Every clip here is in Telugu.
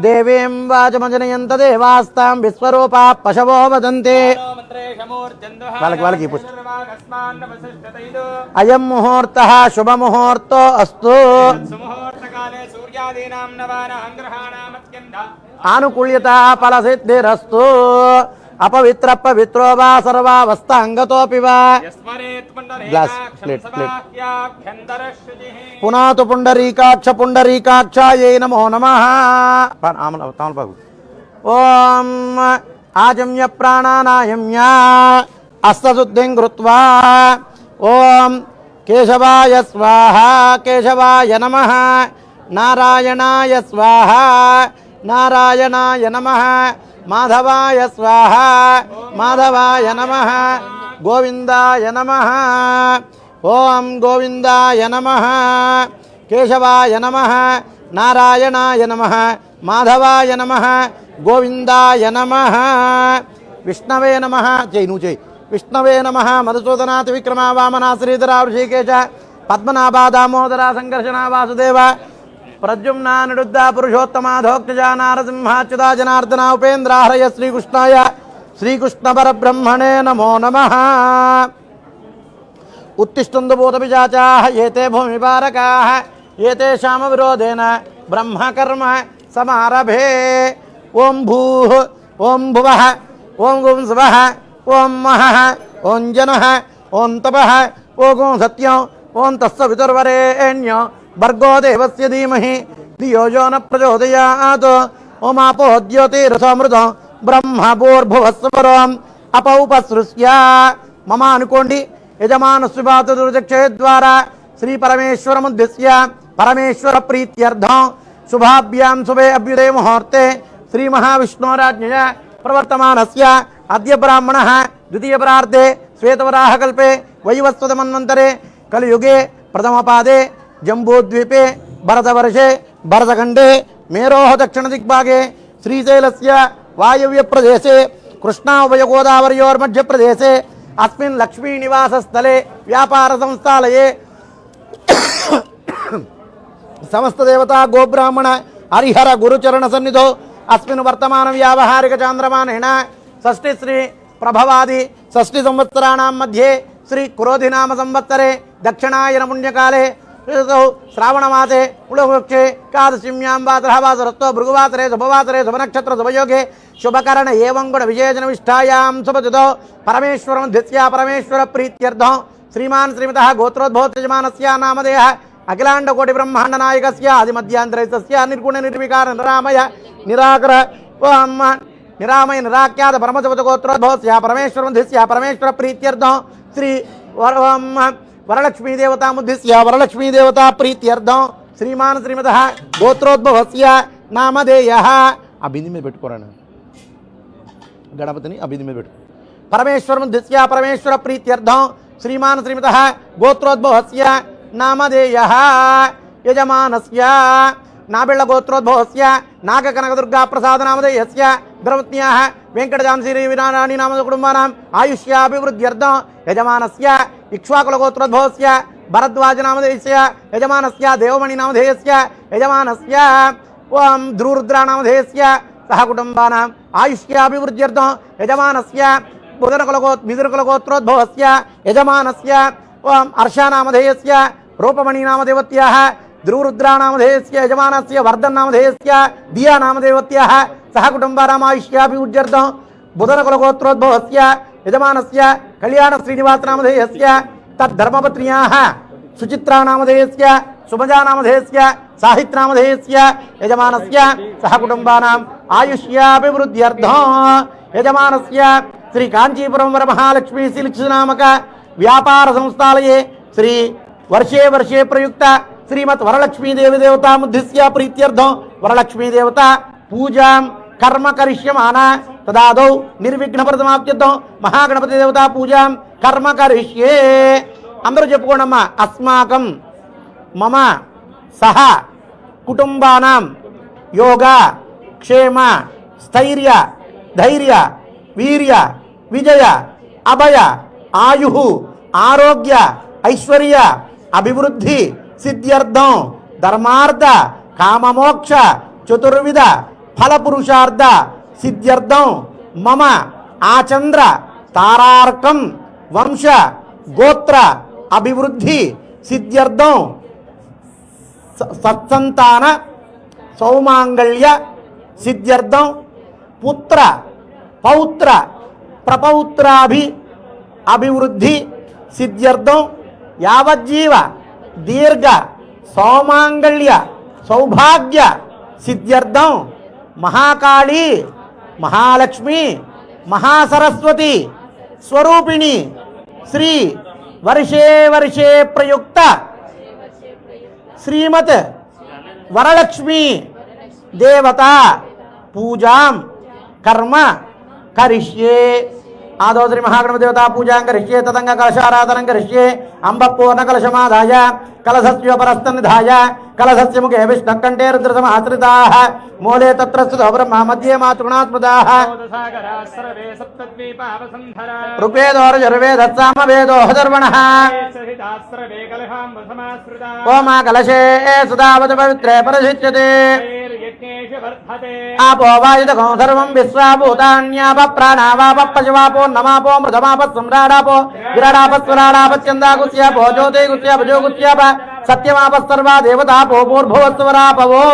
देवीं वाचमजनयन्त देवास्तां विश्वरूपा पशवो वदन्ति अयं मुहूर्तः शुभमुहूर्तो अस्तु आनुकूल्यता फलसिद्धिरस्तु अपवित्र पवित्रो वा सर्वावस्थांगतोऽपि वा पुनातु पुंडरीकाक्षायै नमो नमः। ओम आजम्य प्राणानायम्य अस्तशुद्धिं कृत्वा ओम केशवाय स्वाहा केशवाय नमः नारायणाय स्वाहा नारायणाय नमः माधवाय स्वाहा माधवाय नमः गोविंदाय नमः ओम गोविंदाय नमः केशवाय नमः नारायणाय नमः माधवाय नमः गोविंदाय नमः विष्णवे नमः जैनु जय विष्णवे नमः मधुसूदना त्रिविक्रमा वामना श्रीधरा ऋषिकेश पद्मनाभा दामोदरा संकर्षणा वासुदेव प्रद्युम्ना निरुद्धा पुरुषोत्तमा धोक्तजा नारसिंहाच्युता जनार्दना उपेन्द्रा हरय श्रीकृष्णाय श्रीकृष्ण परब्रह्मणे नमो नमः। उत्तिष्ठन्तु भूतपिशाचाः एते भूमिपारकाः एतेषां विरोधेन ब्रह्मकर्म समारभे। ओं भूः ओं भुवः ओं गुं स्वः ओं महः ओं जनः ओं तपः ओं सत्यं ओं तत्सवितुर्वरेण्यो भर्गो देवस्य धीमहि धियो यो न प्रचोदयात्। ओमापो ज्योतिरसमृतं ब्रह्म भूर्भुवस्वरम् अपौपसृष्य मम अनुकोंडि यजमान सुभात दुर्दक्षे द्वारा श्री परमेश्वरमुद्दिश्य परमेश्वर प्रीत्यर्थं शुभाभ्यां शुभे अभ्युदय मुहूर्ते श्री महाविष्णोराज्ञया प्रवर्तमानस्य अद्य ब्राह्मणः द्वितीय प्रार्थे श्वेतवराहकल्पे वैवस्वतमन्वन्तरे कलियुगे प्रथमपादे जम्बूद्वीपे भरतवर्षे भरतखण्डे मेरोः दक्षिणदिग्भागे श्रीशैलस्य वायव्यप्रदेशे कृष्णाउभयगोदावरयोर्मध्यप्रदेशे अस्मिन् लक्ष्मीनिवासस्थले व्यापारसंस्थालये समस्तदेवता गोब्राह्मण हरिहर गुरुचरणसन्निधौ अस्मिन् वर्तमान व्यावहारिक चान्द्रमानेन षष्ठी श्री प्रभवादि षष्ठी संवत्सराणां मध्ये श्री क्रोधिनाम संवत्सरे दक्षिणायन पुण्यकाले श्रावणमासे उलवृक्षे एकादशीम्यां वासरः वासरत्वो भृगुवासरे शुभवासरे शुभनक्षत्र शुभयोगे शुभकरण एवं गुण विशेषण विष्ठायां शुभजुतो परमेश्वरमुद्दिश्य परमेश्वर प्रीत्यर्थं श्रीमान् श्रीमतः गोत्रोद्भवत्यजमानस्य नामधेयः अखिलाण्डकोटि ब्रह्माण्ड नायकस्य आदिमध्यान्तरस्य निर्गुण निर्विकार निरामय निराकर निरामय निराख्यात परमशिवत गोत्रोद्भवस्य परमेश्वरमुद्दिश्य परमेश्वर प्रीत्यर्थं श्री वरलक्ष्मी देवता मुद्दिश्य वरलक्ष्मी देवता प्रीत्यर्थं श्रीमान् श्रीमतः गोत्रोद्भवस्य नामधेयः अभिधि में పెట్టుకోరాను गणपतिनि अभिधि में పెట్టుకో परमेश्वर मुद्दिश्य परमेश्वर प्रीत्यर्थं श्रीमान् श्रीमतः गोत्रोद्भवस्य नामधेयः यजमानस्य नाबिल्ल गोत्रोद्भवस्य नागकनकदुर्गा प्रसाद नामधेयस्य द्रवत्न्याः वेंकटजांसी विनाराणि नाम कुटुंबानां आयुष्याभिवृद्ध्यर्थं यजमानस्य इक्ष्वाकुलगोत्रोद्भवस्य भरद्वाज नामधेयस्य यजमानस्य देवमणि नामधेयस्य यजमानस्य ओं ध्रुवरुद्रा नामधेयस्य सह कुटुंबानां आयुष्याभिवृद्ध्यर्थं यजमानस्य मिथुनकुलगोत्रोद्भवस्य यजमानस्य ओं हर्षा नामधेयस्य रूपमणि नामदेवत्याः ध्रुवरुद्रा नामधेयस्य यजमानस्य वर्धन नामधेयस्य दिया नामदेवत्याः सह कुटुंबानां आयुष्याभिवृद्ध्यर्थं बुधनकुलगोत्रोद्भवस्य यजमानस्य कल्याण श्रीनिवास नामधेयस्य तद्धर्मपत्न्याः सुचित्रा नामधेयस्य सुभजा नामधेयस्य साहित्य नामधेयस्य यजमानस्य सह कुटुंबानां आयुष्याभिवृद्ध्यर्थं यजमानस्य श्री कांचीपुरम वरमहालक्ष्मी सिल्क्स नामक व्यापार संस्थालये श्री वर्षे वर्षे प्रयुक्त श्रीमत् वरलक्ष्मी देवी देवता मुद्दिश्य प्रीत्यर्थं वरलक्ष्मी देवता पूजां कर्म करिष्यमाना तदादौ निर्विघ्नप्रदमाप्त्यर्थं महागणपति देवता पूजां कर्म करिष्ये। अंदरू చెప్పుకోండమ్మా अस्माकं मम सह कुटुंबानां योग क्षेम स्थैर्य धैर्य वीर्य विजय अभय आयु आरोग्य ऐश्वर्य अभिवृद्धि सिद्ध्यर्थं धर्मार्थ కామమోక్ష చతుర్విధ ఫలపురుషార్థ సిద్ధ్యర్థం మమ ఆచంద్ర తారార్కం వంశ గోత్ర అభివృద్ధి సిద్ధ్యర్థం సత్సంతాన సౌమాంగళ్య సిద్ధ్యర్థం పుత్ర పౌత్ర అభివృద్ధి సిద్ధ్యర్థం యావజ్జీవ దీర్ఘ సౌమాంగళ్య సౌభాగ్య సిద్ధ్యర్థం మహాకాళీ మహాలక్ష్మి మహాసరస్వతి స్వరూపిణి శ్రీ వర్షే ప్రయుక్త శ్రీమత్ వరలక్ష్మి దేవత పూజాం కర్మ కరిష్యే ఆదో శ్రీ మహాగణపతి దేవతా పూజాం కరిష్యే తదంగ కలశారాధనం కరిష్యే అంబ పూర్ణ కలశమాదాయ కలశస్యోపరస్తనిధాయ కలశస్య ముఖే విష్ణుకంఠే రుద్రసమాశ్రితాః మూలే తత్ర స్థితో బ్రహ్మ మధ్యే మాతృగుణాత్మదాః ఋగ్వేదోర్యజుర్వేదస్సామవేదో హధర్వణః ఓమా కలశే సుధావతు పవిత్రే పరశిష్యతే ఆపో వాయుదకం సర్వం విశ్వాభూతాన్యాప ప్రాణావాప పశువాపో నమాపో మృతమాప సమ్రాడాపో విరాడాపస్వరాడాపత్యందాగుస్యాపో జ్యోతిగుస్యాపజోగుస్యాప సత్యమాప సర్వా దేవతాపో పూర్భువస్వరాపవో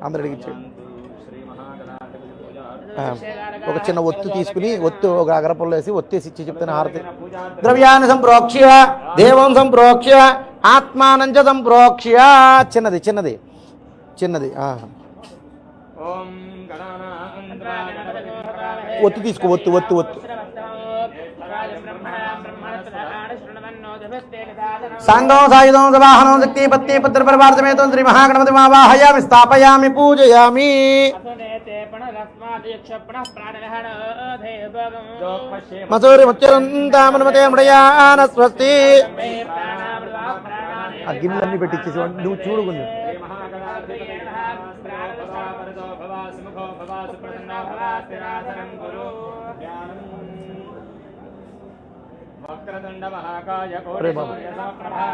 అందరికి ఒక చిన్న ఒత్తు తీసుకుని ఒత్తు ఒక అగరపొల్లు వేసి ఒత్తేసి ఇచ్చి చెప్తాను హారతి ద్రవ్యాన్ని సంప్రోక్ష్య దేవం సంప్రోక్ష్య ఆత్మానంచ సంప్రోక్ష్య చిన్నది చిన్నది చిన్నది ఒత్తు తీసుకో ఒత్తు ఒత్తు ఒత్తు సాంగం సాయుధం సవాహనం శక్తి పత్ని పుత్ర పరివారసమేతం శ్రీ మహాగణపతి ఆవాహయామి స్థాపయామి పూజయామి మసూరి ముచ్చరంతామనుమతే మృయాన స్వస్తి ఆ గిన్నెలన్నీ పెట్టించేసి నువ్వు చూడుకుంది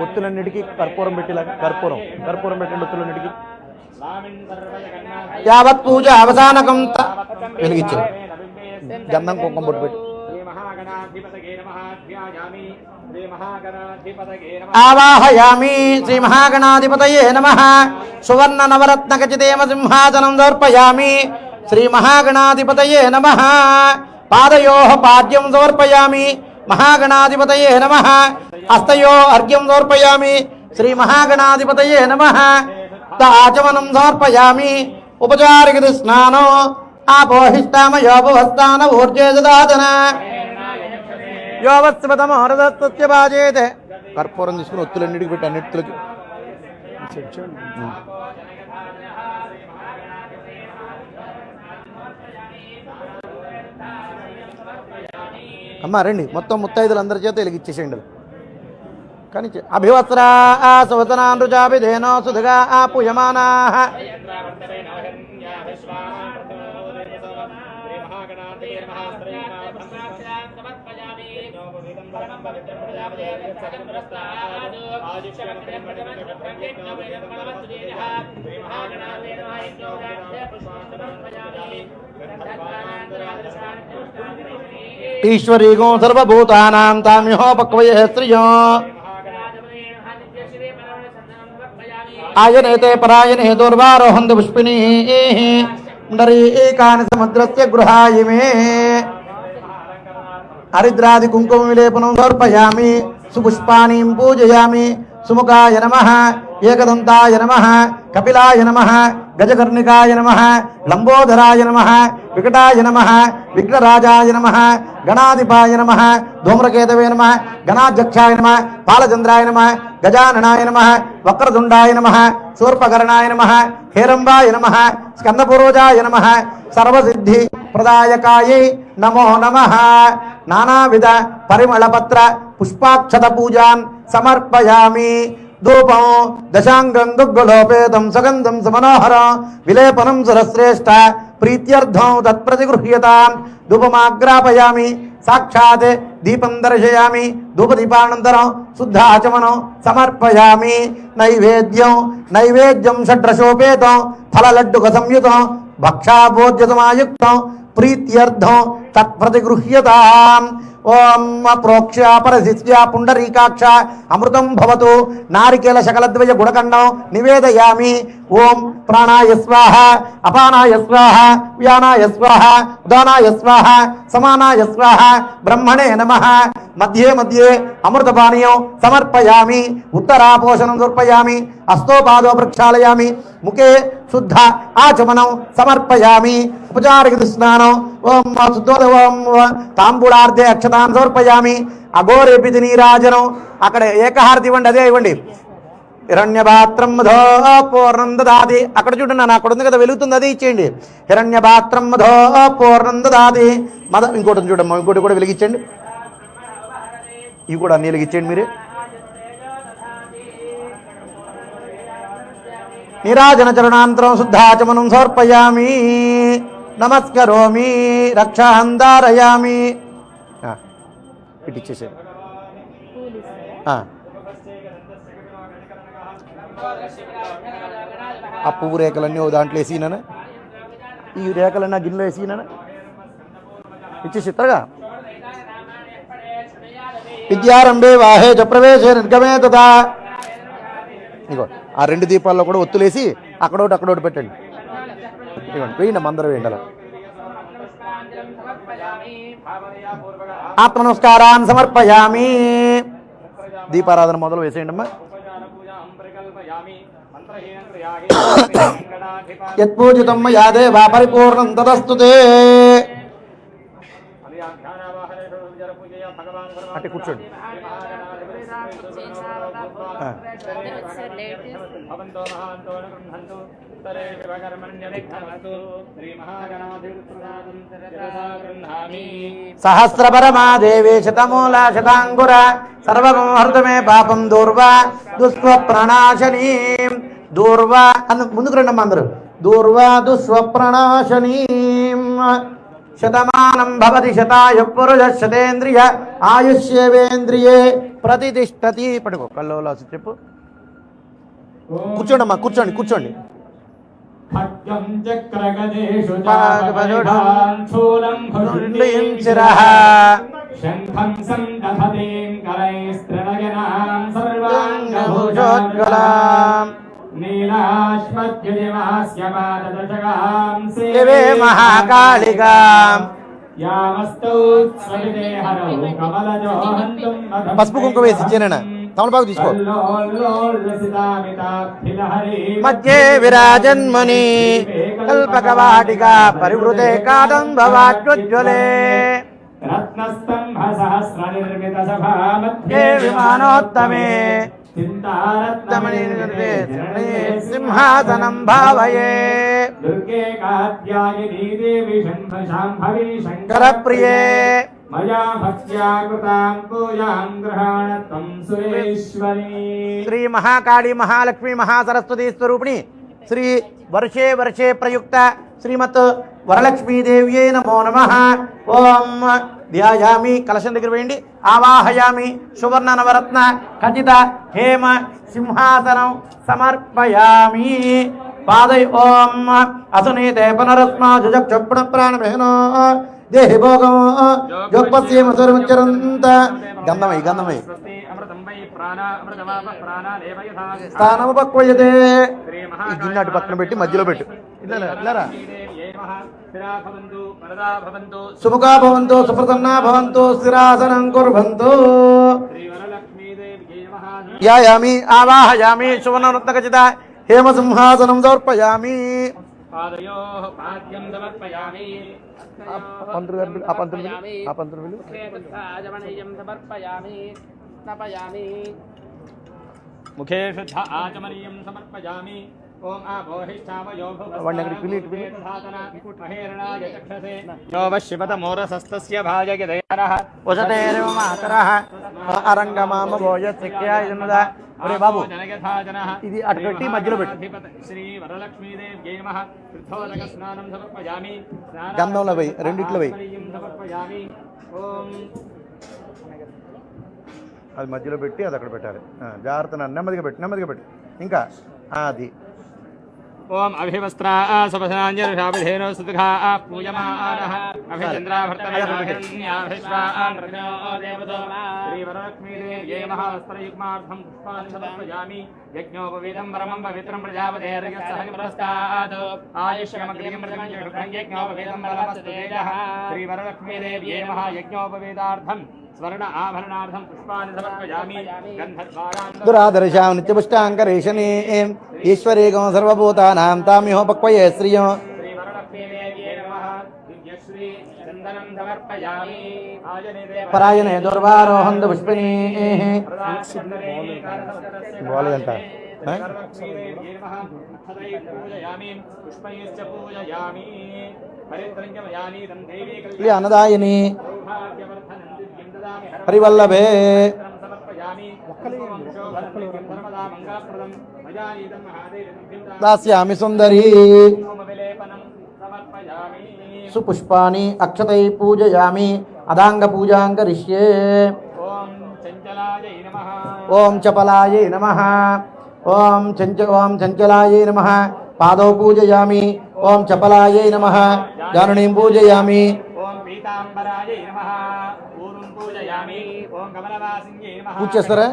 ఒత్తులన్నిటికీ కర్పూరం పెట్టేలాగా కర్పూరం పెట్టండి ఒత్తులన్నిటికీ యావత్ పూజ అవసానకం వెలిగించు గంధం కుంకుమ బొట్టు పెట్టు ఆవాహయామి శ్రీ మహాగణాధిపతయే నమః సువర్ణ నవరత్న ఖచితేమ సింహాసనం సమర్పయామి శ్రీ మహాగణాధిపతయే నమః పాదయోః పాద్యం సమర్పయామి మహాగణాధిపతయే నమః హస్తయో అర్ఘ్యం సమర్పయామి శ్రీ మహాగణాధిపతయే నమః ఆచమనం సమర్పయామి ఉపచారిక స్నానం ఆపోహిష్టామయోపవస్థాన ఊర్జే దదాతన యోవత్సమహరదత్య బాజేతే కర్పూరం తీసుకుని ఒత్తులన్నిటికి పెట్టి అన్నిటికి అమ్మ రండి మొత్తం ముత్తైదులందరి చేత వెలిగిచ్చేసేయండి కానీ అభివస్త్రా సువతనానృజాభిధేనో సుధగా పూయమానా ఈశ్వరీగో సర్వభూతానాం తామ్యోపక్వయే శ్రియో ఆయనేతే పరాయణే దూర్వారోహంతి పుష్పినీ పుండరీకాని సముద్రస్య గృహాయిమే హరిద్రాది కుంకుమ విలేపనం సమర్పయామి సుపుష్పాణీం పూజయామి సుముఖాయ నమః ఏకదంతాయ నమః కపిలాయ నమః గజకర్ణికాయ నమః లంబోదరాయ నమః వికటాయ నమః విఘ్నరాజాయ నమః గణాధిపాయ నమః ధూమ్రకేతవే నమః గణాధ్యక్షాయ నమః పాలచంద్రాయ నమః గజాననాయ నమః వక్రతుండాయ నమః శూర్పకర్ణాయ నమః హేరంబాయ నమః స్కందపురోజాయ నమః సర్వసిద్ధి ప్రదాయకాయై నమో నమః నానావిధ పరిమళపత్ర పుష్పాక్షత పూజాన్ సమర్పయామి ధూపం దశాంగం దుగ్గులోపేతం సుగంధం సమనోహరం విలేపనం సురశ్రేష్ఠ ప్రీత్యర్థం తత్ప్రతిగృహ్యతాం ధూపమాగ్రాపయామి సాక్షాత్ దీపం దర్శయామి ధూపదీపానంతరం శుద్ధాచమనం సమర్పయామి నైవేద్యం షడ్రసోపేతం ఫలలడ్డుక సంయుతం భక్షాభోజ్యసమాయుక్తం ప్రీత్యర్థం తత్ప్రతిగృహ్యతాం ఓం ప్రోక్ష పరశిష్య పుండరీకాక్ష అమృతం భవతు నారికేల శకలద్వయ గుణకండం నివేదయామి ఓం ప్రాణాయ స్వాహ అపానాయ స్వాహ వ్యానాయ స్వాహ ఉదానాయ స్వాహ సమానాయ స్వాహ బ్రహ్మణే నమః మధ్యే అమృతపానీయం సమర్పయామి ఉత్తరాపోషణం సమర్పయామి హస్తోపాదో ప్రక్షాళయామి ముఖే శుద్ధ ఆచమనం సమర్పయామి ఉపచారిక స్నానం ఓం ఓం తాంబూలార్ధే అక్షతాన్ని సమర్పయామి అఘోరేపితి నీరాజనం అక్కడ ఏకహారతి ఇవ్వండి అదే ఇవ్వండి హిరణ్యపాత్రం మధో పూర్ణం దదాతి అక్కడ చూడండి నా అక్కడ ఉంది కదా వెలుగుతుంది అదే ఇచ్చేయండి హిరణ్యపాత్రం మధో పూర్ణం దదాతి ఇంకోటి చూడమ్మా ఇంకోటి కూడా వెలిగించండి ఇవి కూడా అన్ని వెలిగించండి మీరు నీరాజన చరణాంతరం శుద్ధాచమనం సమర్పయామి నమస్కరోమి రక్షాంధారయామి ఇచ్చేసేది ఆ పువ్వు రేఖలన్నీ ఓ దాంట్లో వేసినా ఈ రేఖలన్నీ ఆ గిన్నెలో వేసినా ఇచ్చేసి త్వరగా విద్యారంభే వాహే చ ప్రవేశే నిర్గమే తదా ఇగో ఆ రెండు దీపాల్లో కూడా ఒత్తులేసి అక్కడోటి పెట్టండి ఇవ్వండి వేయండి అందరూ వేయండి అలా ఆత్మ నమస్కారాన్ని సమర్పయామి దీపారాధన మొదలు వేసేయండి అమ్మా యత్పూజితం మయా దేవా పరిపూర్ణం తదస్తుతే అంటే కూర్చోండి సహస్రపరమా దేవి శతమూల శతాంకుర సర్వహృతమే పాపం దూర్వా దుస్వప్రణాశనీ దూర్వా అన్న ముందుకు రండమ్మా అందరూ దూర్వా దుస్వప్రణాశనీ శతమానం భవతి శతాయు పురుష శతేంద్రియ ఆయుష్యేవేంద్రియే ప్రతిష్టతి పడుకో కల్లోలా చెప్పు కూర్చోండి అమ్మా కూర్చోండి మహాకాళిగా పసుపు కుంకుమ వేసి ఇచ్చేనా తమలపాకు తీసుకో మధ్యే విరాజన్మణి కల్పకవాటికా పరివృతే కాదంబవాజ్వలే రత్నస్తంభ సహస్ర నిర్మిత సభా మధ్యే విమానోత్తమే సింహాసనం భావయే దుర్గే కాత్యాయనీ దేవి శాంభవి శంకర ప్రియే మయా భక్త్యా కృతాం పూజాం గృహాణత్వం సురేశ్వరీ శ్రీ మహాకాళీ మహాలక్ష్మి మహాసరస్వతి స్వరూపిణి శ్రీ వర్షే ప్రయుక్త శ్రీమత్ వరలక్ష్మీదేవ్యై నమో నమః ఓం ధ్యాయామి కలశం దగ్గర వేయండి ఆవాహయామి సువర్ణ నవరత్న ఖచ్చిత హేమ సింహాసనం సమర్పయామి పాదై ఓం అసునీతే పునరస్మా జుజక్షుణ ప్రాణమేనో దేహి భోగం జోపస్యమసురముచ్చరంత గంధమై స్థానము పక్వయతే ఈ గిన్నె అటు పక్కన పెట్టి మధ్యలో పెట్టు ఇలారా సుముఖా భవంతు సుప్రసన్నా భవంతు స్థిరాసనం కుర్వంతు యాయామి ఆవాహయామి సువర్ణరత్నఖచిత హేమసింహాసనం సమర్పయామి ముఖే శుద్ధ ఆచమనీయం సమర్పయామి ఓం ఆభోహిష్టామయో మహేరణాయ చక్షసే యో వశ్యపతమోరసస్తస్య భాజయదయనః వసతేర్వ మాతరః అరంగమామ భోజస్య ఇదనద ఒరే బాబు ఇది అటు పెట్టి మధ్యలో పెట్టు శ్రీ వరలక్ష్మీదేవ్యై నమః కృతోదక స్నానం సమర్పయామి గంధంలో వేయి రెండిట్లో వేయి అది మధ్యలో పెట్టి అది అక్కడ పెట్టాలి. జాగ్రత్త, నెమ్మదిగా పెట్టి ఇంకా అది. ఓం అభివస్త్రా సుపసనాంజలిషాభిధేనో సుదుఘా పూజమానః అభిచంద్రాభర్తనోదేవతోశ్రీవరలక్ష్మీదేవ్యై మహాస్త్రయుగ్మార్థం పుష్పాన్ని సమర్పయామి. యజ్ఞోపవీతం పరమం పవిత్రం ప్రజాపతేర్యస్సహనిపురస్తాద్ ఆయుష్యమగ్నిమృతం యజ్ఞోపవీతం బలమస్తు తేజః. శ్రీవరలక్ష్మీదేవ్యై మహాయజ్ఞోపవీతార్థం స్వర్ణ ఆభరణార్థం పుష్పాన్ని సమర్పయామి. దురాదర్శాం నిత్యపుష్టాంకరేషణే ఈశ్వరేగం సర్వభూతానాం తామిహోపక్వయే శ్రియం. పరాయణే దుర్వారోహంత పుష్పిణీ బాలేదంట. అన్నదాయిని హరివల్లభే దాస్యామి సుందరీ సుపుష్పాని అక్షతై పూజయామి. అదాంగ పూజాం కరిష్యే. ఓం చపలాయై నమః. ఓం చంచలాయై నమః. పాదౌ పూజయామి. ఓం చపలాయై నమః. జానునీం పూజయామి. పూజ చేస్తారా?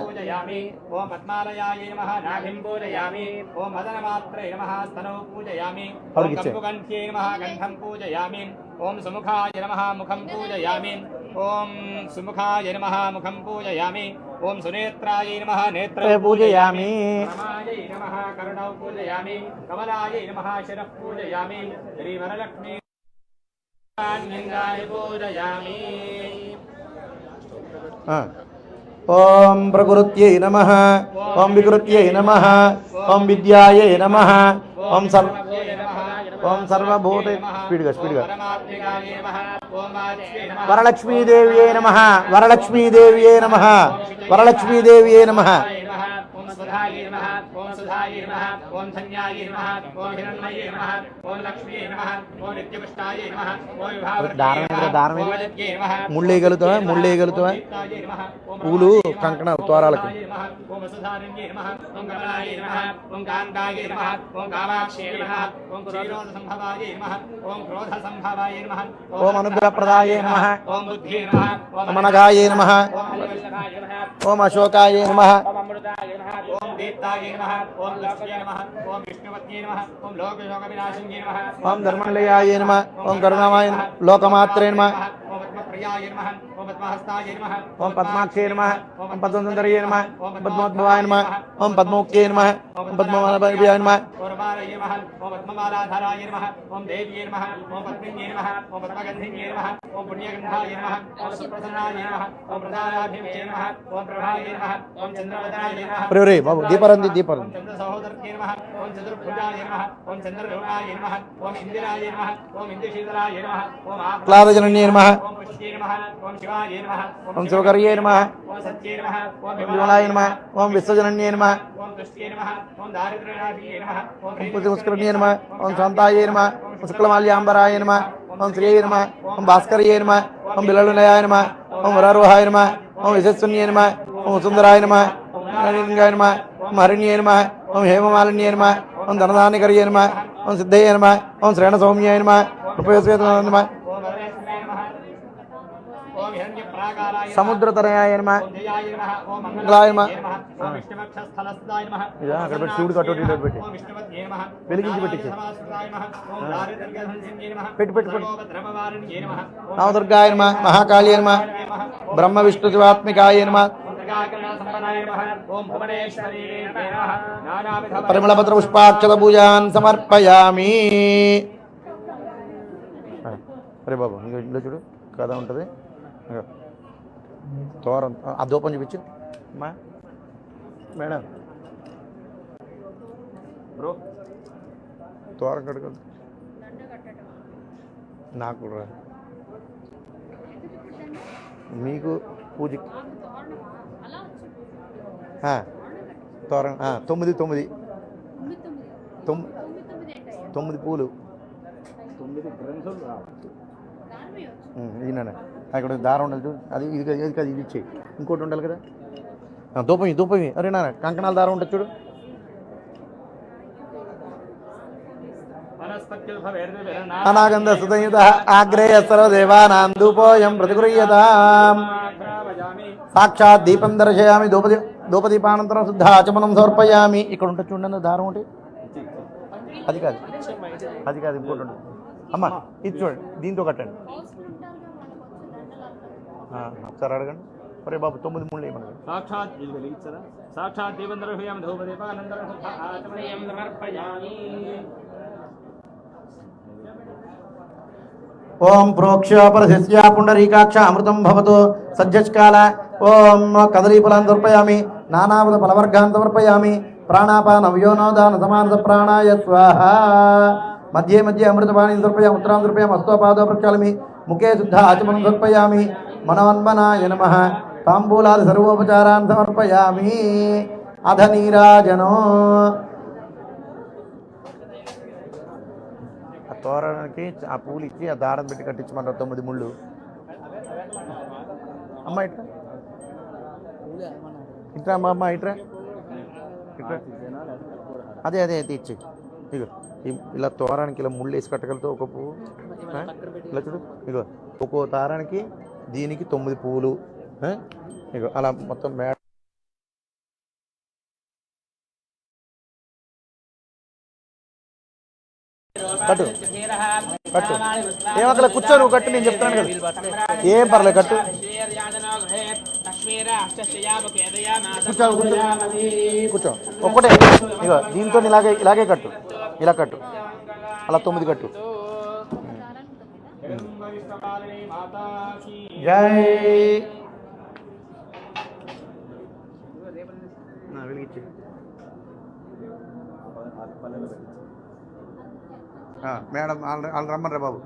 ఓం పద్మాలయాయ నమః. నాభిం పూజయామి. ఓం మదనమాత్రే నమః. స్తనౌ పూజయామి. ఓం కంపుకంఠ్యై నమః. కంఠం పూజయామి. ఓం సుముఖాయ నమః. ముఖం పూజయామి. ఓం సుముఖాయ నమః. ముఖం పూజయామి. ఓం సునేత్రాయ నమః. నేత్రే పూజయామి. రమాయై నమః. కరుణౌ పూజయామి. కమలాయై నమః. శిరః పూజయామి. శ్రీవరలక్ష్మీ పూజయామి. ఓం ప్రకృత్యై నమః. ఓం వికృత్యై నమః. ఓం విద్యాయై నమః. ఓం సర్వభూత స్పీడ్గా వరలక్ష్మీదేవ్యై నమః. వరలక్ష్మీదేవ్యై నమః. వరలక్ష్మీదేవ్యై నమః. సుధాయై నమః. ఓం సుధాయై నమః. ఓం ధన్యాయై నమః. ఓం హిరణ్మయై నమః. ఓం లక్ష్మీయై నమః. ఓం నిత్యపుష్టాయై నమః. ఓం విభావృత్యై నమః. ముళ్ళేయగలుగుతావా పూలు కంకణ ద్వారాలకు. ఓం వసుధారణ్యై నమః. ఓం కమలాయై నమః. ఓం కాంతాయై నమః. ఓం కామాక్షై నమః. ఓం క్రోధ సంభవాయై నమః. ఓం క్రోధ సంభవాయై నమః. ఓం అనుగ్రహప్రదాయై నమః. ఓం బుద్ధ్యై నమః. ఓం అనఘాయై నమః. ఓం అశోకాయై నమః. ఓం దీప్తాయై నమః. ఓం లక్ష్మీయై నమః. ఓం విష్ణుపత్యై నమః. ఓం లోకశోకవినాశిన్యై నమః. ఓం ధర్మనిలయాయ నమః. ఓం కరుణామయ నమః. లోకమాత్రే నమః. ఓం పద్మప్రియాయ నమః. ఓం పద్మహస్తాయ నమః. ఓం పద్మాక్షే నమః. ఓం పద్మసుందరయే నమః. ఓం పద్మోద్భవాయ నమః. ఓం పద్మోక్తే నమః. ఓం పద్మమాలభాయ నమః. ఓం రమారయ నమః. ఓం పద్మమాలాధరాయ నమః. ఓం దేవ్యై నమః. ఓం పద్మిన్యై నమః. ఓం పద్మగంధిన్యై నమః. ఓం పుణ్యగంధాయ నమః. ఓం సుప్రసన్నాయ నమః. ఓం ప్రదానాభిమయే నమః. ఓం ప్రభాయే నమః. ఓం చంద్రవదనాయ నమః. రే బాబు దీపారంది ఓం చంద్ర సహోదర్యే నమః. ఓం చతుర్భుజాయ నమః. ఓం చంద్రలోకాయ నమః. ఓం ఇందిరాయ నమః. ఓం ఇంద్రశీతలాయ నమః. ఓం ఆహ్లాదజనన్యే నమః. ఓం పుష్యే నమః. ఓం శివాయ నమః. ఓం శివకర్యే నమః. ఓం సత్యే నమః. ఓం విమలాయ నమః. ఓం విశ్వజనన్యే నమః. ఓం తుష్ట్యే నమః. ఓం దారిద్ర్యనాశియే నమః. ఓం పుష్కరణ్యే నమః. ఓం శాంతాయే నమః. ఓం శుక్లమాల్యాంబరాయ నమః. ఓం శ్రీయే నమః. ఓం భాస్కర్యే నమః. ఓం బిలలునయాయ నమః. ఓం వరారోహాయ నమః. ఓం యశస్సున్యే నమః. ఓం సుందరాయ నమః. ఓం నలింగాయ నమః. ఓం హరిణ్యే నమః. ఓం హేమమాలిన్యే నమః. ఓం ధనదానికర్యే నమః. ఓం సిద్ధయే నమః. ఓం శ్రేణ సౌమ్యాయ నమః. ఉపయోగ నమః. ఓం వరలక్ష్మ్యాయ నమః. ఓం హిరణ్యప్రాకారాయ సముద్రతనయాయ నమః. ఓం జయాయ నమః. ఓం మంగళాయ నమః. ఓం విష్ణువక్షస్థలస్థాయ నమః. ఇదా అక్కడ పెట్టి శివుడు కట్టోటి పెట్టి ఓం విష్ణువత్యే నమః. వెలిగించి పెట్టించి సమాశ్రితాయ నమః. ఓం దారిద్ర్యహంసిన్యే నమః. పెట్టి సర్వోపద్రవవారిణ్యే నమః. ఓం నవదుర్గాయ నమః. మహాకాళీ నమః. బ్రహ్మ విష్ణు శివాత్మికాయ నమః. సంపదాయ నమః. ఓం భువనేశ్వరీ నమః. నానావిధ పరిమళపత్ర పుష్పాక్షత పూజాన్ సమర్పయామి. అరే బాబు ఇంట్లో చూడు కదా ఉంటుంది తోరం ఆ దూపం చూపించు అమ్మా మేడం బ్రో తోరం కడుగు నాకు కూడా మీకు పూజ తోరం 9 పూలు ఈయన అక్కడ దారం ఉండాలి చూడు, అది ఇది ఇది కాదు, ఇది ఇచ్చేయి. ఇంకోటి ఉండాలి కదా, దూపమి అరే నా కంకణాల దారం ఉంటుంది చూడు. అనాగంధ సుదయుత ఆగ్రేయ సర్వదేవానాం ధూపోయం ప్రతిగృహ్యతాం. సాక్షాత్ దీపం దర్శయామి, ధూపదీపానంతరం శుద్ధ ఆచమనం సమర్పయామి. ఇక్కడ ఉంటుంది చూడండి దారం ఒకటి, అది కాదు ఇంకోటి ఉంటుంది అమ్మ, ఇది చూడండి, దీంతో కట్టండి. ఒకసారి అడగండి. ఒరే బాబు 9 ముళ్ళు ఏమన్నా సాక్షాత్ దీపం దర్శయామి, ధూపదీపానంతరం శుద్ధ ఆచమనం సమర్పయామి. ఓం ప్రోక్ష్యోపరశిష్యా పుండరీకాక్ష అమృతం భవతు సజ్జకాల. ఓం కదలీఫలాన్ని సమర్పయామి, నానావిధ ఫలవర్గాన్ని సమర్పయామి. ప్రాణాపాన వ్యోనోదాన సమానస ప్రాణాయ స్వాహ. మధ్యే మధ్య అమృతపాణి సమర్పయామి, ఉత్తరాం సమర్పయామి. హస్తోపాదో ప్రక్షాళమి, ముఖే శుద్ధ ఆచమనం సమర్పయామి. మనవన్మనాయ నమః. తాంబూలాది సర్వోపచారాన్ని సమర్పయామి. అధ నీరాజనో. ఆ తోరణానికి ఆ పూలు ఇచ్చి ఆ దారం పెట్టి కట్టించమన్నారు 9 ముళ్ళు. అమ్మ ఇట్రా ఇట్రా అమ్మ ఇట్రా అదే ఇచ్చి. ఇగో ఇలా తోరానికి ఇలా ముళ్ళు వేసి కట్టగలుగుతావు ఒక పువ్వు. ఇలా చూడు, ఇగో ఒక్కో దారానికి దీనికి 9 పువ్వులు. ఇగో అలా మొత్తం మేడ కట్టు ఏమక్కడ కూర్చో, నువ్వు కట్టు, నేను చెప్తాను కదా, ఏం పర్లేదు కట్టు. కూర్చో ఒక్కటే. ఇగో దీంతో ఇలాగే కట్టు, ఇలా కట్టు, అలా 9 కట్టు. జై వెలిగించి మేడం వాళ్ళు రమ్మన్రా బాబు,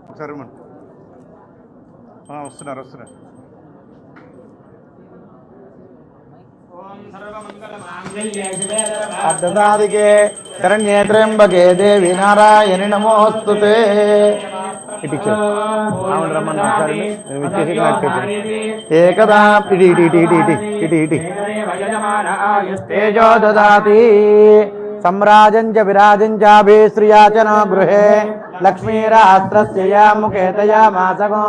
ఒకసారి వస్తున్నారు. అర్ధసాధికే శరణ్యే త్ర్యంబకే దేవి నారాయణి నమోస్తుతే. ఏకదా ఇటి తేజో దదాతి సమ్రాజం చ విరాజం చాభిశ్రియాచనో గృహే లక్ష్మీరాస్త్రస్య ముఖే తయామాసగో.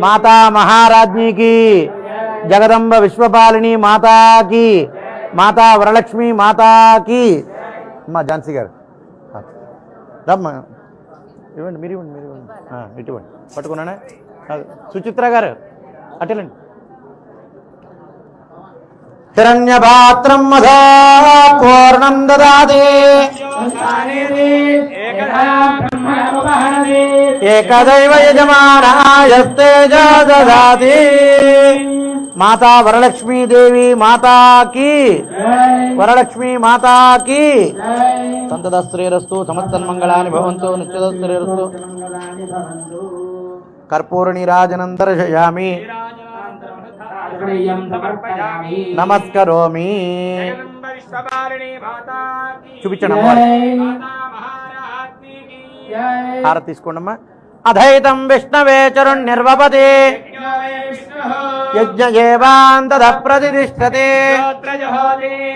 మాతా మహారాజ్ఞికి, జగదంబ విశ్వపాలిని మాతాకి, మాతా వరలక్ష్మి మాతాకి. అమ్మా ఝాన్సీ గారు రమ్మా, ఇవ్వండి, మీరు ఇవ్వండి, ఇటువంటి పట్టుకున్నానే. సుచిత్ర గారు అటెలండి. హిరణ్యపాత్రం మధా పూర్ణం దదాతి ఏకదైవ యజమానాయస్తేజో దదాతి. మాతా వరలక్ష్మీదేవి మాతాకి, వరలక్ష్మీ మాతాకి. సంతదస్త్రేరస్తు సమస్తన్మంగళాని భవంతు నిత్యదస్త్రేరస్తు. కర్పూర నీరాజనం దర్శయామి, నమస్కరోమి. చూపించండి హారతి తీసుకోండమ్మా. అధైతం విష్ణవే చరుణ్నిర్వపతి యజ్ఞయేవాంతద ప్రతిష్ఠతే.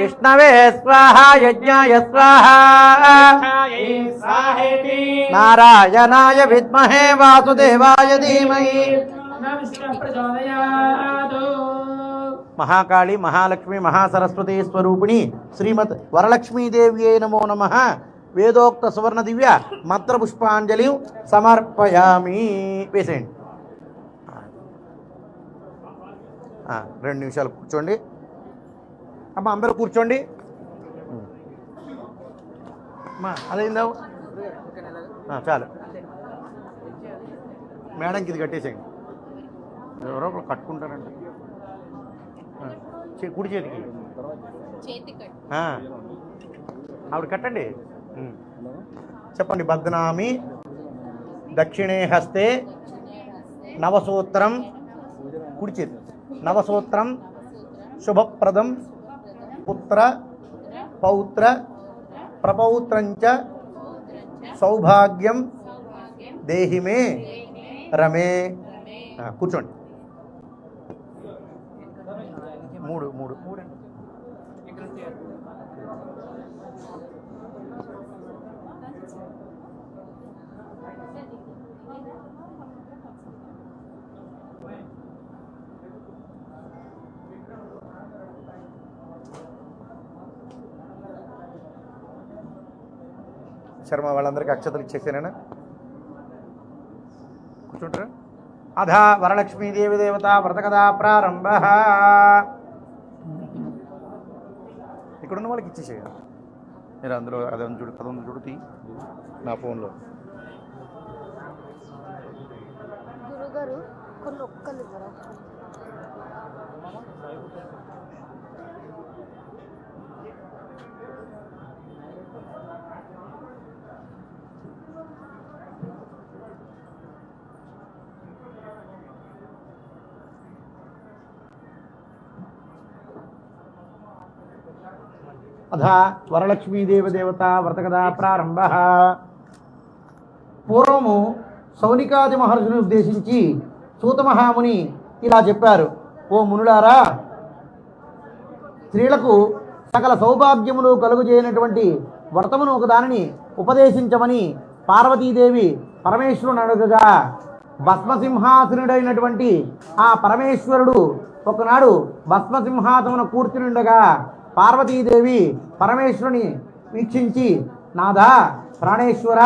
విష్ణవే స్వాహ యజ్ఞాయ స్వాహ. నారాయణాయ విద్మహే వాసుదేవాయ ధీమహి. మహాకాళి మహాలక్ష్మి మహాసరస్వతి స్వరూపిణి శ్రీమద్ వరలక్ష్మీదేవ్యై నమో నమః. వేదోక్త సువర్ణ దివ్య మంత్ర పుష్పాంజలి సమర్పయామి. వేసేయండి. 2 నిమిషాలు కూర్చోండి అమ్మ, అందరూ కూర్చోండి అమ్మా. అదైందా? చాలు. మేడంకి ఇది కట్టేసేయండి. ఎవరో ఒకరు కట్టుకుంటారంట. కుడి చేతికి ఆవిడ కట్టండి. చెప్పండి. బద్నామి దక్షిణే హస్తే నవసూత్రం. కుడి చేతి నవసూత్రం శుభప్రదం పుత్ర పౌత్ర ప్రపౌత్రంచ సౌభాగ్యం దేహిమే రమే. కూర్చోండి. మూడు మూడు శర్మ వాళ్ళందరికీ అక్షతలు ఇచ్చేసానేనా? కూర్చుంటారా? అధ వరలక్ష్మీదేవి దేవత వ్రతకథా ప్రారంభ. ఇక్కడున్న వాళ్ళకి ఇచ్చేసేయాలి. మీరు అందులో అదొంది చూడు, అదొంది చూడు నా ఫోన్లో. గురుగారు కొన్ని ఒక్కలు ఇవ్వరా? అధ వరలక్ష్మీదేవి దేవత వ్రతకథా ప్రారంభ. పూర్వము సౌనికాది మహర్షిని ఉద్దేశించి సూత మహాముని ఇలా చెప్పారు. ఓ మునులారా, స్త్రీలకు సకల సౌభాగ్యములు కలుగుచేయనటువంటి వ్రతమును ఒకదానిని ఉపదేశించమని పార్వతీదేవి పరమేశ్వరుని అడుగగా, భస్మసింహాసనుడైనటువంటి ఆ పరమేశ్వరుడు ఒకనాడు భస్మసింహాసమున కూర్చునిండగా పార్వతీదేవి పరమేశ్వరుని వీక్షించి, నాదా ప్రాణేశ్వర,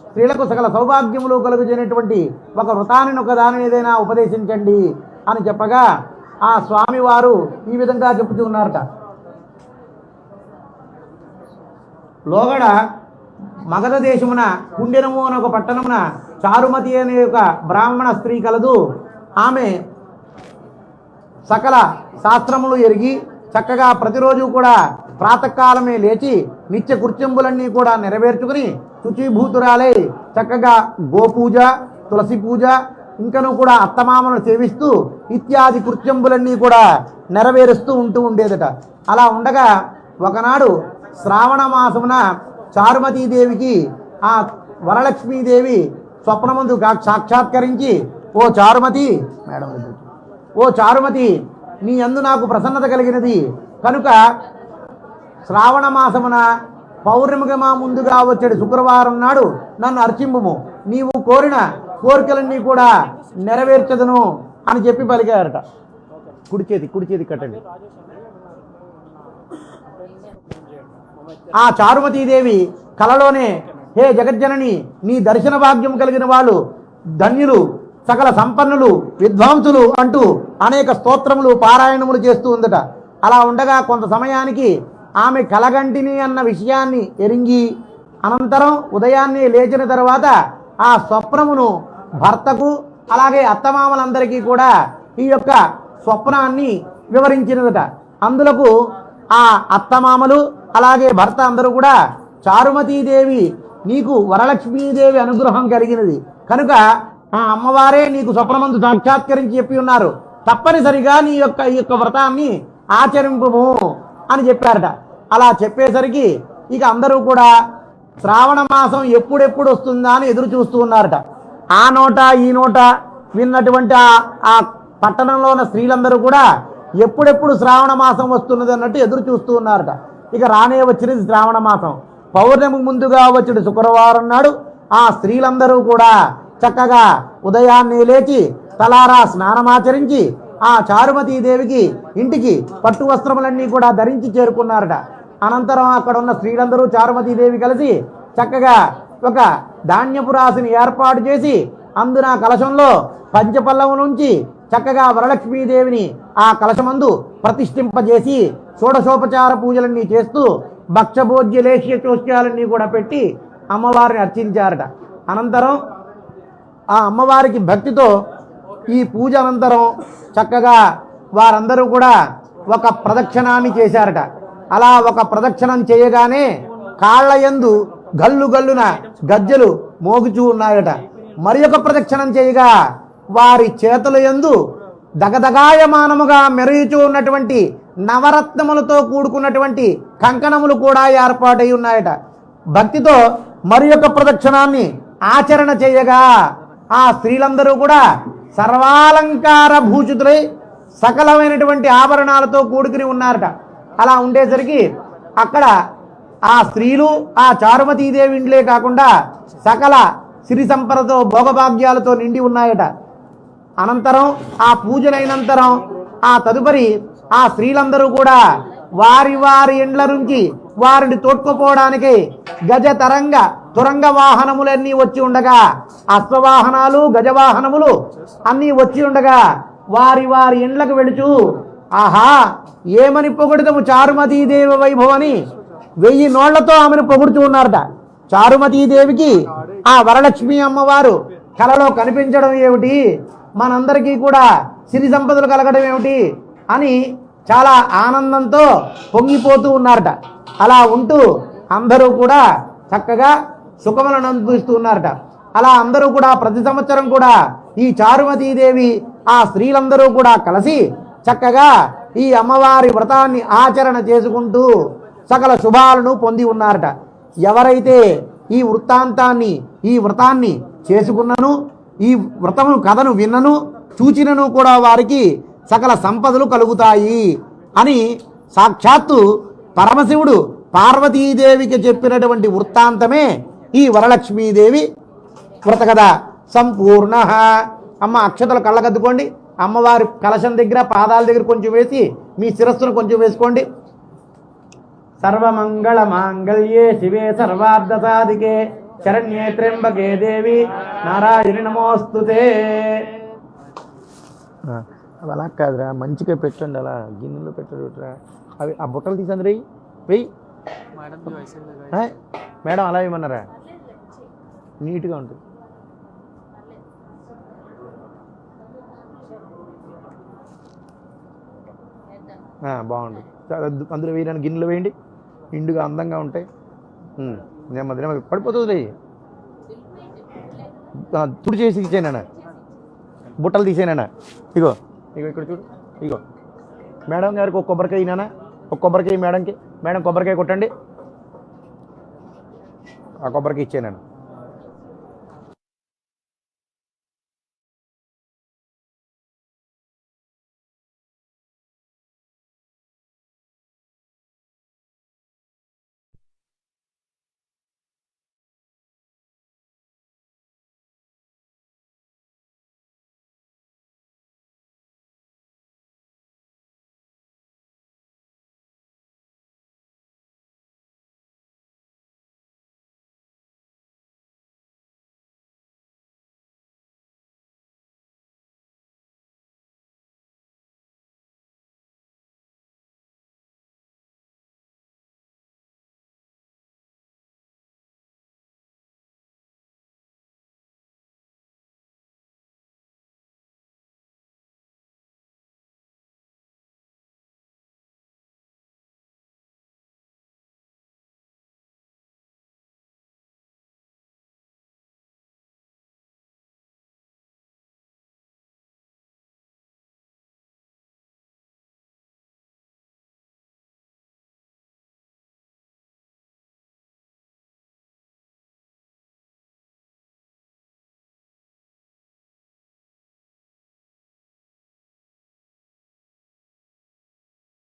స్త్రీలకు సకల సౌభాగ్యములు కలుగుచేయనటువంటి ఒక వ్రతాన్ని ఒకదానిని ఏదైనా ఉపదేశించండి అని చెప్పగా ఆ స్వామివారు ఈ విధంగా చెప్పుతూ ఉన్నారట. లోగడ మగధ దేశమున కుండెనము అనే ఒక పట్టణమున చారుమతి అనే ఒక బ్రాహ్మణ స్త్రీ కలదు. ఆమె సకల శాస్త్రములు ఎరిగి చక్కగా ప్రతిరోజు కూడా ప్రాతకాలమే లేచి నిత్య కృత్యంబులన్నీ కూడా నెరవేర్చుకుని శుచీభూతురాలై చక్కగా గోపూజ, తులసి పూజ, ఇంకను కూడా అత్తమామను సేవిస్తూ ఇత్యాది కృత్యంబులన్నీ కూడా నెరవేరుస్తూ ఉండేదట. అలా ఉండగా ఒకనాడు శ్రావణ మాసమున చారుమతీదేవికి ఆ వరలక్ష్మీదేవి స్వప్నమందు సాక్షాత్కరించి, ఓ చారుమతి, మేడం ఓ చారుమతి, నీ యందు నాకు ప్రసన్నత కలిగినది కనుక శ్రావణ మాసమున పౌర్ణమిగా ముందుగా వచ్చేది శుక్రవారం నాడు నన్ను అర్చింపుము, నీవు కోరిన కోరికలన్నీ కూడా నెరవేర్చదును అని చెప్పి పలికారట. కుడి చేతి కట్టండి. ఆ చారుమతీదేవి కలలోనే, హే జగజ్జనని, నీ దర్శన భాగ్యం కలిగిన వాళ్ళు ధన్యులు, సకల సంపన్నులు, విద్వాంసులు అంటూ అనేక స్తోత్రములు పారాయణములు చేస్తూ ఉందట. అలా ఉండగా కొంత సమయానికి ఆమె కలగంటిని అన్న విషయాన్ని ఎరింగి అనంతరం ఉదయాన్నే లేచిన తర్వాత ఆ స్వప్నమును భర్తకు అలాగే అత్తమామలందరికీ కూడా ఈ యొక్క స్వప్నాన్ని వివరించినదట. అందులకు ఆ అత్తమామలు అలాగే భర్త అందరూ కూడా, చారుమతీదేవి నీకు వరలక్ష్మీదేవి అనుగ్రహం కలిగినది కనుక ఆ అమ్మవారే నీకు స్వప్నమందు సాక్షాత్కరించి చెప్పి ఉన్నారు, తప్పనిసరిగా ఈ యొక్క వ్రతాన్ని ఆచరింపుము అని చెప్పారట. అలా చెప్పేసరికి ఇక అందరూ కూడా శ్రావణ మాసం ఎప్పుడెప్పుడు వస్తుందా అని ఎదురు చూస్తూ ఉన్నారట. ఆ నోట ఈ నోట విన్నటువంటి ఆ పట్టణంలో ఉన్న స్త్రీలందరూ కూడా ఎప్పుడెప్పుడు శ్రావణ మాసం వస్తున్నది అన్నట్టు ఎదురు చూస్తూ ఉన్నారట. ఇక రానే వచ్చినది శ్రావణ మాసం. పౌర్ణమికి ముందుగా వచ్చిన శుక్రవారం నాడు ఆ స్త్రీలందరూ కూడా చక్కగా ఉదయాన్నే లేచి తలారా స్నానమాచరించి ఆ చారుమతీదేవికి ఇంటికి పట్టు వస్త్రములన్నీ కూడా ధరించి చేరుకున్నారట. అనంతరం అక్కడ ఉన్న స్త్రీలందరూ చారుమతీదేవి కలిసి చక్కగా ఒక ధాన్యపు రాశిని ఏర్పాటు చేసి అందున కలశంలో పంచపల్లవం నుంచి చక్కగా వరలక్ష్మీదేవిని ఆ కలశమందు ప్రతిష్ఠింపజేసి షోడశోపచార పూజలన్నీ చేస్తూ భక్షభోజ్య లేహ్య చోష్యాలన్నీ కూడా పెట్టి అమ్మవారిని అర్చించారట. అనంతరం ఆ అమ్మవారికి భక్తితో ఈ పూజ అనంతరం చక్కగా వారందరూ కూడా ఒక ప్రదక్షిణాన్ని చేశారట. అలా ఒక ప్రదక్షిణం చేయగానే కాళ్ళ యందు గల్లు గల్లున గజ్జలు మోగుచూ ఉన్నాయట. మరి ఒక ప్రదక్షిణం చేయగా వారి చేతుల యందు దగదగాయమానముగా మెరుగుచూ ఉన్నటువంటి నవరత్నములతో కూడుకున్నటువంటి కంకణములు కూడా ఏర్పాటై ఉన్నాయట. భక్తితో మరి యొక్క ప్రదక్షిణాన్ని ఆచరణ చేయగా ఆ స్త్రీలందరూ కూడా సర్వాలంకార భూషితులై సకలమైనటువంటి ఆభరణాలతో కూడుకుని ఉన్నారట. అలా ఉండేసరికి అక్కడ ఆ స్త్రీలు ఆ చారుమతీదేవి ఇండ్లే కాకుండా సకల సిరి సంపదతో భోగభాగ్యాలతో నిండి ఉన్నాయట. అనంతరం ఆ పూజలైనంతరం ఆ తదుపరి ఆ స్త్రీలందరూ కూడా వారి వారి ఇండ్ల నుంచి వారిని తోడ్కుపోవడానికి గజ తరంగ తురంగ వాహనములన్నీ వచ్చి ఉండగా, అశ్వవాహనాలు గజవాహనములు అన్నీ వచ్చి ఉండగా వారి వారి ఇండ్లకు వెళుచు ఆహా ఏమని పొగుడుతాము చారుమతీదేవి వైభవని 1000 నోళ్లతో ఆమెను పొగుడుతూ ఉన్నారట. చారుమతీదేవికి ఆ వరలక్ష్మి అమ్మవారు కలలో కనిపించడం ఏమిటి, మనందరికీ కూడా సిరి సంపదలు కలగడం ఏమిటి అని చాలా ఆనందంతో పొంగిపోతూ ఉన్నారట. అలా ఉంటూ అందరూ కూడా చక్కగా సుఖములను అనుభవిస్తూ ఉన్నారట. అలా అందరూ కూడా ప్రతి సంవత్సరం కూడా ఈ చారుమతీదేవి ఆ స్త్రీలందరూ కూడా కలిసి చక్కగా ఈ అమ్మవారి వ్రతాన్ని ఆచరణ చేసుకుంటూ సకల శుభాలను పొంది ఉన్నారట. ఎవరైతే ఈ వ్రతాన్ని చేసుకున్నను, ఈ వ్రతము కథను విన్నను చూచినను కూడా వారికి సకల సంపదలు కలుగుతాయి అని సాక్షాత్తు పరమశివుడు పార్వతీదేవికి చెప్పినటువంటి వృత్తాంతమే ఈ వరలక్ష్మీదేవి వ్రత కథ సంపూర్ణ. అమ్మ అక్షతలు కళ్ళకద్దుకోండి. అమ్మవారి కలశం దగ్గర పాదాల దగ్గర కొంచెం వేసి మీ శిరస్సును కొంచెం వేసుకోండి. సర్వమంగళ మాంగళ్యే శివే సర్వార్థ సాధికే శరణ్యే త్ర్యంబకే దేవి నారాయణి నమోస్తుతే. అవి అలా కాదురా, మంచిగా పెట్టండి, అలా గిన్నెలో పెట్టరా. అవి ఆ బుట్టలు తీసండి వెయ్యి. మేడం అలా ఏమన్నారా, నీట్గా ఉంటుంది. బాగుంటుంది. అందులో వేయడానికి గిన్నెలు వేయండి, నిండుగా అందంగా ఉంటాయి. నెమ్మది నెమ్మది పడిపోతుంది. తుడి చేసి ఇచ్చానన్నా, బుట్టలు తీసేనా. ఇగో ఇగో ఇక్కడ చూడు. ఇగో మేడం గారికి ఒక కొబ్బరికాయ నాన్న, ఒక కొబ్బరికాయ మేడంకి. మేడం కొబ్బరికాయ కొట్టండి. ఆ కొబ్బరికాయ ఇచ్చాను.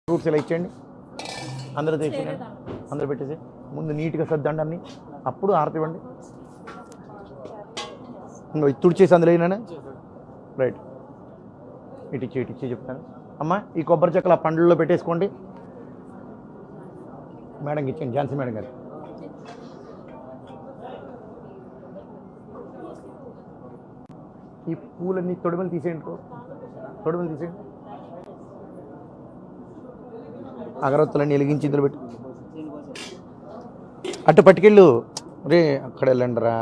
ఫ్రూట్స్ ఇలా ఇచ్చేయండి. అందరూ తెచ్చేయండి, అందరూ పెట్టేసి ముందు నీట్గా సర్దండి అన్నీ. అప్పుడు ఆరతి ఇవ్వండి. ఇంకో తుడిచేసి అందులో అయినా రైట్. ఇటు చెప్తాను. అమ్మ ఈ కొబ్బరి చెక్కలు ఆ పండ్లలో పెట్టేసుకోండి. మేడంకి ఇచ్చేయండి, ఝాన్సీ మేడం గారు. ఈ పూలన్నీ తొడిమలు తీసేయండి, తొడిమలు తీసేయండి. అగరత్తులన్నీ వెలిగించి ఇందులో పెట్టి అటు పట్టుకెళ్ళు. రే అక్కడ వెళ్ళండి రా.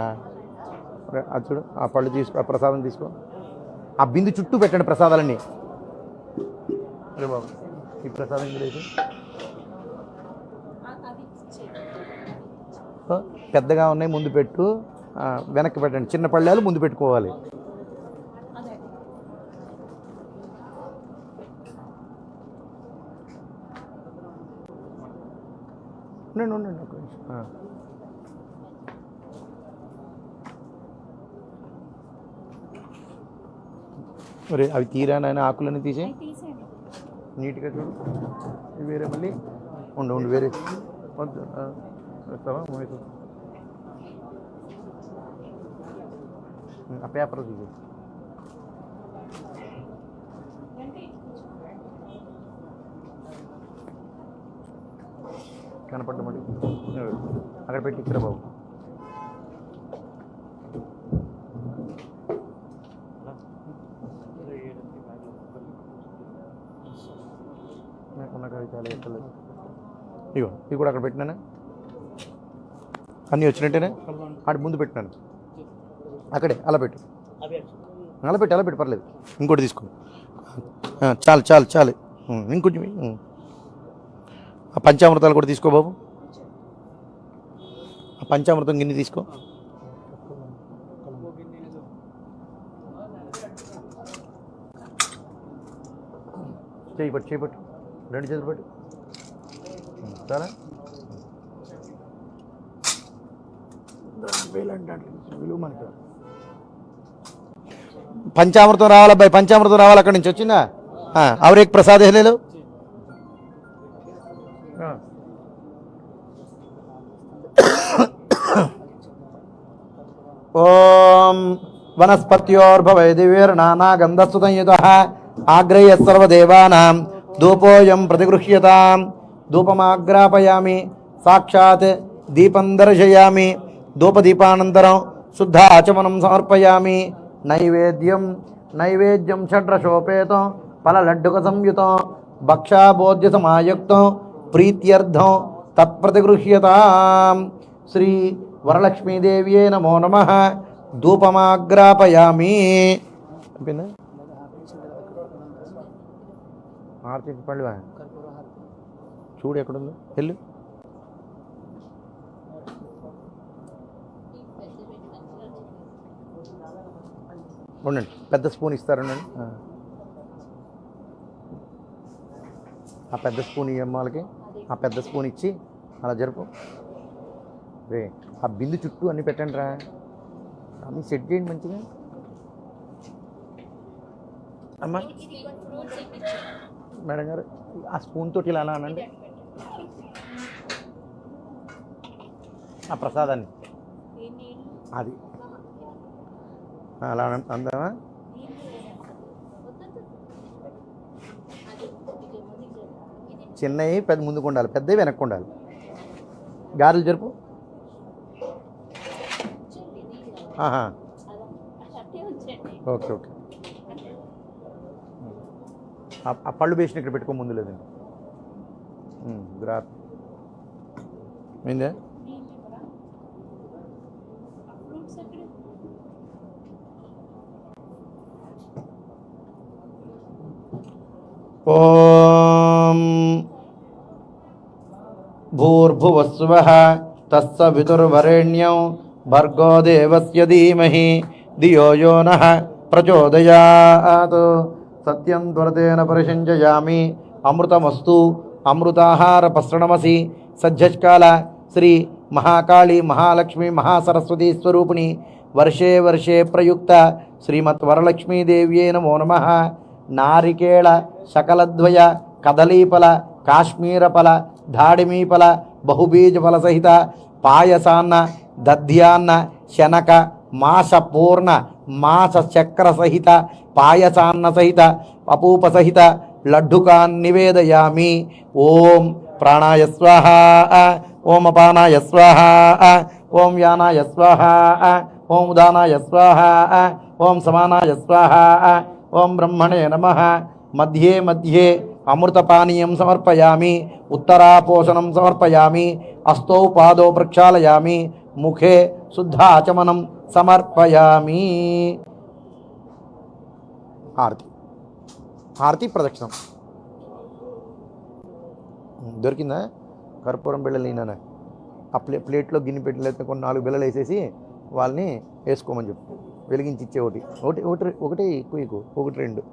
అది చూడు, ఆ పళ్ళు తీసుకో, ఆ ప్రసాదం తీసుకో. ఆ బిందు చుట్టూ పెట్టండి ప్రసాదాలన్నీ. అరే బాబు ఈ ప్రసాదం వేసి పెద్దగా ఉన్నాయి ముందు పెట్టు, వెనక్కి పెట్టండి. చిన్న పళ్ళాలు ముందు పెట్టుకోవాలి. ఉండండి ఒక నిమిషం. మరి అవి తీరా నాయన ఆకులన్నీ తీసే తీసేయండి. నీట్గా చూడు. ఇవి వేరే మళ్ళీ ఉండు వేరే వద్దు. వేస్తావా మోహితు? ఆ పేపర్ తీసే. కనపడ్డమండి అక్కడ పెట్టి ఇక్కడ బాబు. చాలా ఎక్కలేదు. ఇగో ఇవి కూడా అక్కడ పెట్టినాను. అన్నీ వచ్చినట్టేనే ఆడి ముందు పెట్టినాను. అక్కడే అలా పెట్టు, అలా పెట్టు పర్లేదు. ఇంకోటి తీసుకో. చాలు ఇంకొంచెం. ఆ పంచామృతాలు కూడా తీసుకో బాబు. ఆ పంచామృతం గిన్నె తీసుకో. చేయి పట్టు 2 చేతులు పట్టు. చాలా విలువ మనకు. పంచామృతం రావాలి అబ్బాయి, పంచామృతం రావాలి. అక్కడి నుంచి వచ్చిందా? और एक प्रसाद है ले लो. ओम वनस्पत्योर्भवे दिव्यर्नाना गंधस्तुतयुतः आग्रह्य सर्वदेवानां धूपोऽयं प्रतिगृह्यतां. धूपमाग्रापयामि, साक्षात् दीपं दर्शयामि. धूपदीपानन्तरं शुद्ध आचमनं समर्पयामि. नैवेद्यं षड्रसोपेतं फललड्डुक संयुतं भक्षाभोज्य समायुक्तं प्रीत्यर्थं तत्प्रतिगृह्यतां. श्री वरलक्ष्मीदेव्यै नमो नमः. धूपमाग्रापयामि. ఆర్తి పళ్ళువా చూడు ఎక్కడుందో వెళ్ళు. ఉండండి, పెద్ద స్పూన్ ఇస్తారండి. ఆ పెద్ద స్పూన్ ఈ అమ్మాలకి ఆ పెద్ద స్పూన్ ఇచ్చి అలా జరుపు. రే ఆ బిందు చుట్టూ అన్నీ పెట్టండి రా. అన్నీ సెట్ చేయండి మంచిగా. అమ్మా మేడం గారు ఆ స్పూన్ తోటి ఇలా అనండి ఆ ప్రసాదాన్ని. అది అలా అందామా? చిన్నవి పెద్ద ముందుకు ఉండాలి, పెద్దవి వెనక్కు ఉండాలి. గారెలు జరుపు. Okay okay. ఆ పళ్ళు వేసిన ఇక్కడ పెట్టుకో, ముందు లేదండి. గ్రాప్ ఏందే ఓం భూర్భువస్సువః తస్సవితుర్వరేణ్యం భర్గో దేవస్య ధీమహి ధియో యో నః ప్రచోదయాత్. సత్యం త్వరతేన పరిశంచయామి. అమృతమస్తు. అమృతాహార పసృణమసి. సజ్జకాల శ్రీ మహాకాళీ మహాలక్ష్మి మహాసరస్వతీ స్వరూపిణి వర్షే వర్షే ప్రయుక్త శ్రీమత్ వరలక్ష్మీదేవ్యై నమో నమః. నారికేళ శకలద్వయ కదలీఫల కాశ్మీరఫల దాడిమీఫల బహుబీజఫల సహిత పాయసాన్న దధ్యాన్న శనక మాస పూర్ణ మాస చక్ర సహిత పాయసాన్న సహిత అపూప సహిత లడ్డుకాన్ నివేదయామి. ఓం ప్రాణాయ స్వాహ. ఓం అపానాయ స్వాహ. ఓం యానాయ స్వాహ. ఓం ఉదానాయ స్వాహ. ఓం సమానాయ స్వాహ. ఓం బ్రహ్మణే నమః. మధ్యే మధ్యే అమృతపానీయం సమర్పయామి. ఉత్తరాపోషణం సమర్పయామి. హస్తౌ పాదౌ ప్రక్షాళయామి. ముఖే శుద్ధాచమనం సమర్పయామి. హారతి హారతి ప్రదక్షిణం. దొరికిందా? కర్పూరం బిళ్ళలు నేనా ఆ ప్లేట్లో గిన్నె పెట్టి లేకపోతే కొన్ని 4 బిళ్ళలు వేసేసి వాళ్ళని వేసుకోమని చెప్పు. వెలిగించి ఇచ్చే ఒకటే ఎక్కువ 1 2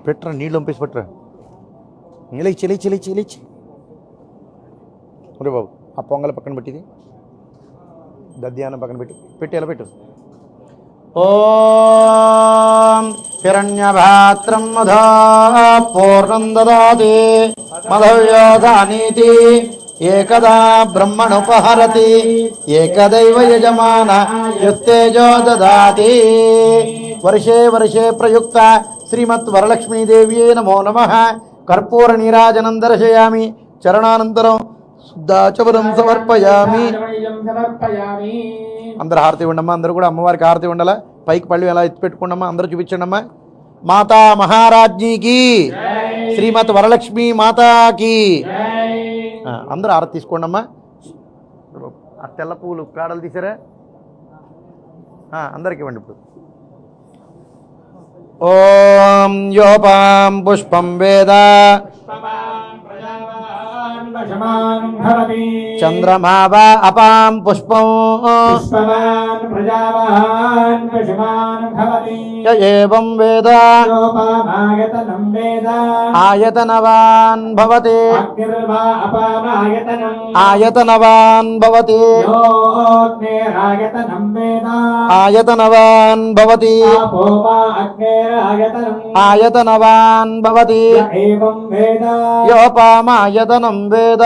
పెట్టరా. నీళ్ళు పంపేసి పట్టరా. లేచి ఒరే బాబు ఆ పొంగల పక్కన పెట్టిది దధ్యానం పక్కన పెట్టి ఎలా పెట్టు. ఓం హిరణ్యభాత్రం మధా పూర్ణం దదాతి మధవ్యోధానీతి ఏకదా బ్రహ్మణుపహరతి ఏకదైవ యజమాన యుత్తేజో దదాతి. వర్షే వర్షే ప్రయుక్త శ్రీమత్ వరలక్ష్మీదేవ్యే నమో నమః. కర్పూర నీరాజనం దర్శయామి. చరణానంతరం శుద్ధాచమనం సమర్పయామి. అందరు హారతి ఉండమ్మా. అందరూ కూడా అమ్మవారికి హారతి ఉండాలా. పైకి పళ్ళు ఎలా ఎత్తి పెట్టుకున్నామా అందరూ చూపించండి అమ్మా. మాతా మహారాజ్ఞికి శ్రీమత్ వరలక్ష్మి మాతాకి. అందరూ హారతి తీసుకోండి అమ్మా. ఆ తెల్ల పూలు కాడలు తీసారా అందరికి ఇవ్వండి. ఇప్పుడు ఓం యోపాం పుష్పం వేద చంద్రమా వా అపాం పుష్పం ఏవం వేద ఆయతనవాన్ భవతి ఆయతనవాన్ భవతి ఆయతనవాన్ భవతి ఆయతనవాన్ భవతి యోపామాయతనం వేద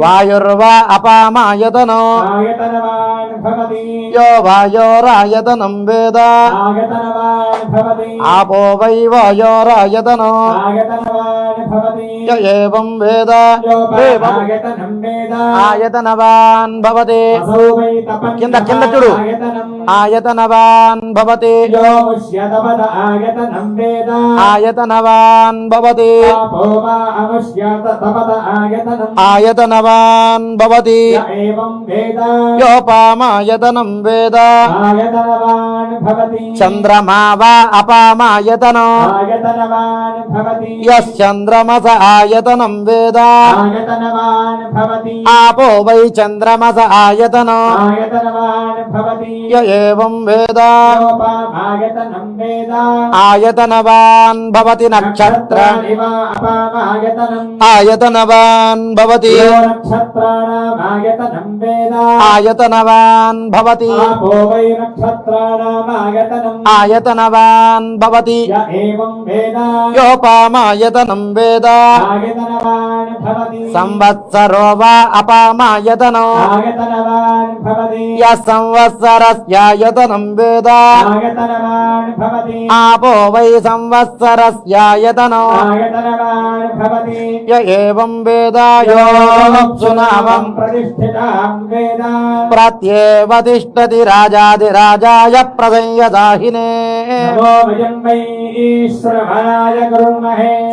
వాయుర్వా అపామాయతనో యో వాయోరాయతనం వేద ఆపో వై వాయోరాయతనో ఏవం వేద ఆయతనవాన్ భవతి. కింద కింద చూడు. ఆయతనవాన్ భవతి ఆయతనవాన్ భవతి ఆయతనవాన్ భవతి యోపామాయతనం వేద చంద్రమా వా అపామాయతనో యశ్చంద్రమస ఆయతనం వేద ఆపో వై చంద్రమస ఆయతనో ఏవం వేద ఆయతనవాన్ భవతి నక్షత్ర ఆయతనవాన్ భవతి ఆయతనవాన్ భవతి ఆయతనవాన్ భవతి యోపామాయతనం వేద సంవత్సరో వా అపామాయతనో సంవత్సరస్యాయతనం వేద ఆపో వై సంవత్సరస్యాయతనో ఏవం వేద యోప్సునామం ప్రత్యేవ తిష్టతి రాజాదిరాజాయ ప్రసంయదాహినే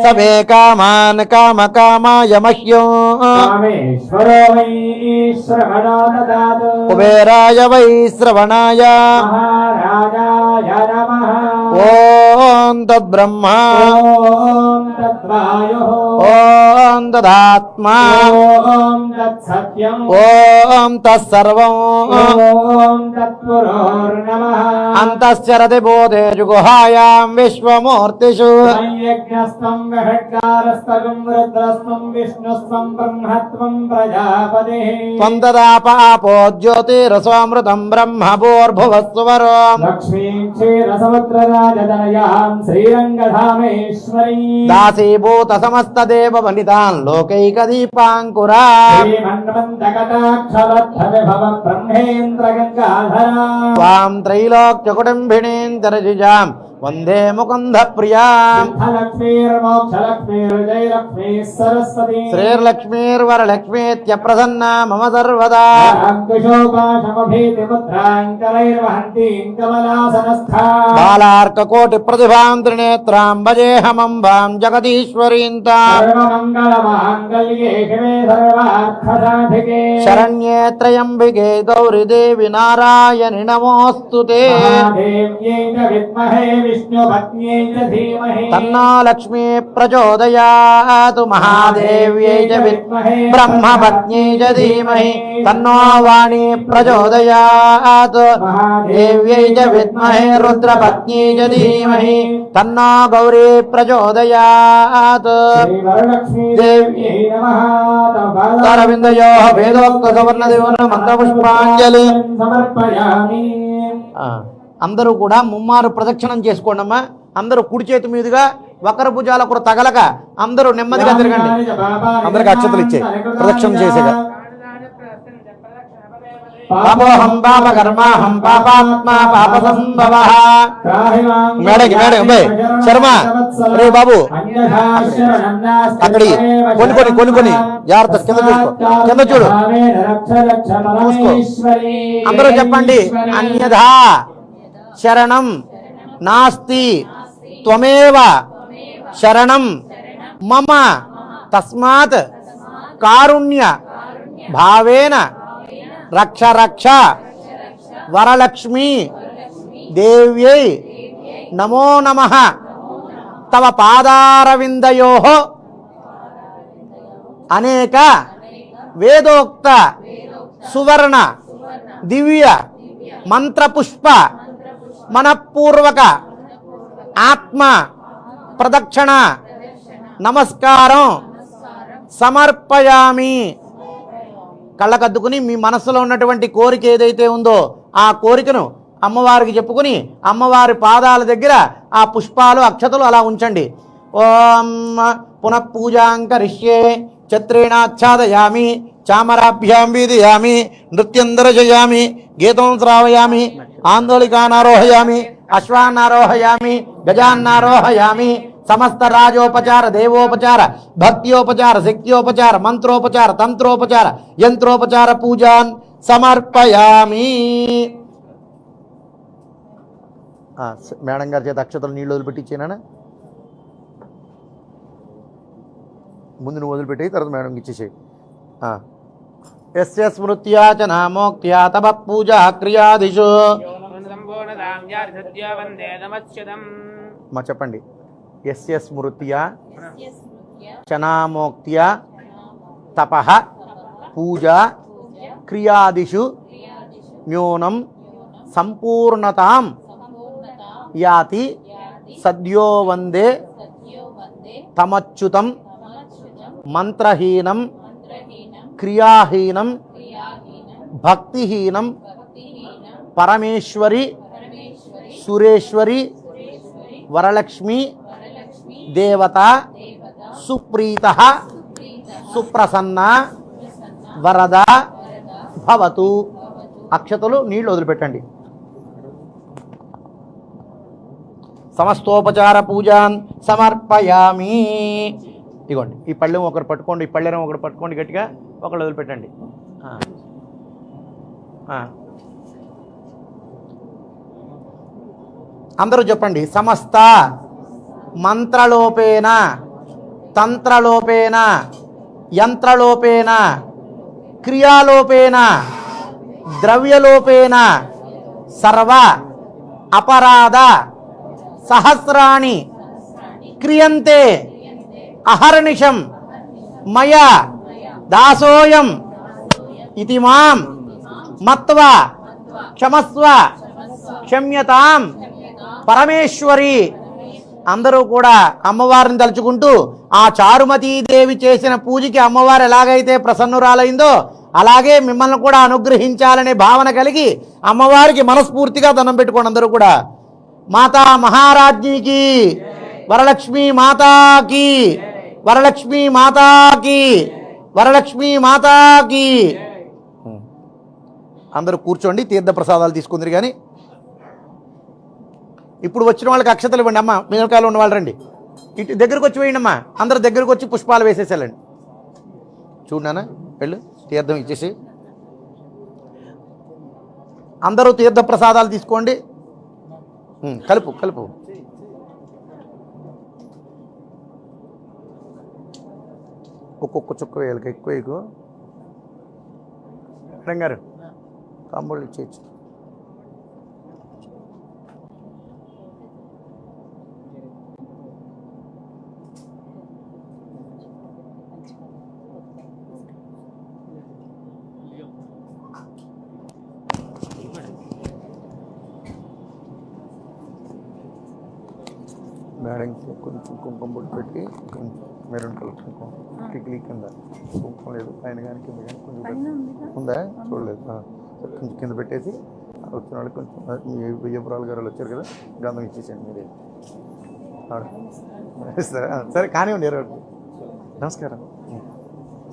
సవే కామాన్ కామకామాయ మహ్యం కుబేరాయ వై శ్రవణాయ ఓం తద్బ్రహ్మ ఓం తదాత్మా ఓం తత్సర్వం అంతశ్చరతి బోధేషు గుహాయాం విశ్వమూర్తిషు త్వం తదాప ఆపో జ్యోతిరసోమృతం బ్రహ్మ భూర్భువస్సువరో దాసీభూత సమస్త దేవ వనితాన్ లోకైక దీపాంకురా త్వాం త్రైలోక్య కుటుంబినీం చరజిజాం వందే ముకుంద ప్రియాం శ్రీర్లక్ష్మీర్వరలక్ష్మీత్య ప్రసన్నా మమ సర్వదా బాలార్కకోటి ప్రతిభాం త్రినేత్రాం భజేహమంబాం జగదీశ్వరీం తాం శరణ్యే త్రయంబికే గౌరీ దేవి నారాయణి నమోస్తుతే विष्णुपत्न्यै च धीमहि तन्नो लक्ष्मी प्रचोदयात् महादेव्यै च विद्महे ब्रह्मपत्न्यै च धीमहि तन्नो वाणी प्रचोदयात् महादेव्यै च विद्महे रुद्रपत्न्यै च धीमहि तन्नो गौरी प्रचोदयात् श्रीवरलक्ष्मीदेव्यै नमः अरविन्दयोः वेदोक्तसवर्णदेवोन మంత్రపుష్పాంజలి సమర్పయామి అందరూ కూడా ముమ్మారు ప్రదక్షిణం చేసుకోండి అమ్మా అందరూ కుడి చేతి మీదుగా వకర భుజాల కూడా తగలక అందరూ నెమ్మదిగా తిరగండి అందరికి అక్షతలు ఇచ్చే ప్రదక్షిణం చేసేగా పాపోహం పాపకర్మాహం పాపాత్మా పాపసంభవః మేడకి అబ్బాయి శర్మ రే బాబు అక్కడి కొన్ని జాగ్రత్త కింద చూడు చూసుకో అందరూ చెప్పండి అన్యథా శరణం నాస్తి త్వమేవ శరణం మమ తస్మాత్ కారుణ్య భావేన రక్ష రక్ష వరలక్ష్మీ దేవ్యై నమో నమః తవ పాదారవిందయోః అనేక వేదోక్త సువర్ణ దివ్య మంత్రపుష్ప మనఃపూర్వక ఆత్మ ప్రదక్షిణ నమస్కారం సమర్పయామి. కళ్ళకద్దుకుని మీ మనసులో ఉన్నటువంటి కోరిక ఏదైతే ఉందో ఆ కోరికను అమ్మవారికి చెప్పుకుని అమ్మవారి పాదాల దగ్గర ఆ పుష్పాలు అక్షతలు అలా ఉంచండి. ఓం పునఃపూజాంకరిష్యే ఛత్రేణాచ్ఛాదయామి చామరాభ్యాం వీదయామి నృత్యం దర్శయామి గీతం శ్రావయామి ఆందోళికానారోహయామి అశ్వాన్నారోహయామి గజాన్నారోహయామి సమస్త రాజోపచార దేవోపచార భక్త్యోపచార శక్త్యోపచార మంత్రోపచార తంత్రోపచార యంత్రోపచార పూజాన్ సమర్పయామి. మేడం గారి చేత అక్షతలు నీళ్ళు వదిలిపెట్టించేనా? ముందు నువ్వు వదిలిపెట్టి తర్వాత మేడంకి ఇచ్చేసేయి. యస్య స్మృత్యా చ నామోక్త్యా తప పూజా క్రియాదిషు మా చెప్పండి. యస్య స్మృత్యా చనామోక్త్యా తపః పూజా క్రియాదిషు న్యూనం సంపూర్ణతాం యాతి సద్యో వందే తమచ్యుతం మంత్రహీనం క్రియాహీనం భక్తిహీనం పరమేశ్వరి సురేశ్వరి వరలక్ష్మి దేవత సుప్రీత సుప్రసన్న వరద భవతు. అక్షతలు నీళ్లు వదిలిపెట్టండి. సమస్తోపచార పూజాన్ సమర్పయామి. ఇగోండి ఈ పళ్ళెం ఒకరు పట్టుకోండి, ఈ పళ్ళెం ఒకరు పట్టుకోండి, గట్టిగా ఒకళ్ళు వదిలిపెట్టండి. అందరూ చెప్పండి. సమస్త మంత్రలోపేన తంత్రలోపేన యంత్రలోపేన క్రియాలోపేన ద్రవ్యలోపేన సర్వ అపరాధ సహస్రాణి క్రియంతే అహర్నిశం మయా దాసోయం ఇతి మాం మత్వా క్షమస్వ క్షమ్యతాం పరమేశ్వరి. అందరూ కూడా అమ్మవారిని తలుచుకుంటూ ఆ చారుమతీదేవి చేసిన పూజకి అమ్మవారు ఎలాగైతే ప్రసన్నురాలైందో అలాగే మిమ్మల్ని కూడా అనుగ్రహించాలనే భావన కలిగి అమ్మవారికి మనస్ఫూర్తిగా దండం పెట్టుకోండి. అందరూ కూడా మాతా మహారాజ్ఞికి వరలక్ష్మీ మాతాకి వరలక్ష్మీ మాతాకి వరలక్ష్మీ మాతాకి. అందరూ కూర్చోండి, తీర్థ ప్రసాదాలు తీసుకుందరు. కానీ ఇప్పుడు వచ్చిన వాళ్ళకి అక్షతలు ఇవ్వండి. అమ్మ మిగతాలో ఉన్న వాళ్ళు రండి, ఇటు దగ్గరకు వచ్చి వేయండి. అమ్మా అందరు దగ్గరకు వచ్చి పుష్పాలు వేసేసేళ్ళండి. చూడనా వెళ్ళు, తీర్థం ఇచ్చేసి అందరూ తీర్థ ప్రసాదాలు తీసుకోండి. కలుపు కలుపు. ఒక్కొక్క చుక్క వేయాలి, ఎక్కువ ఎక్కువ. మేడం గారు తాంబూళ్ళు ఇచ్చేయచ్చు. మేడంకి కొంచెం కుంకుమ బొట్టు పెట్టి కొంచెం మెరూన్ కలర్ కుంకుమ కిటికీ కింద కుంకుమ లేదు పైన కానీ కింద కానీ కొంచెం ఉందా చూడలేదు కొంచెం కింద పెట్టేసి వచ్చిన వాళ్ళకి కొంచెం మీ విజయపురాలు గారు వచ్చారు కదా గంధం ఇచ్చేసాను మీరే సరే సరే కానివ్వండి ఇరవై నమస్కారం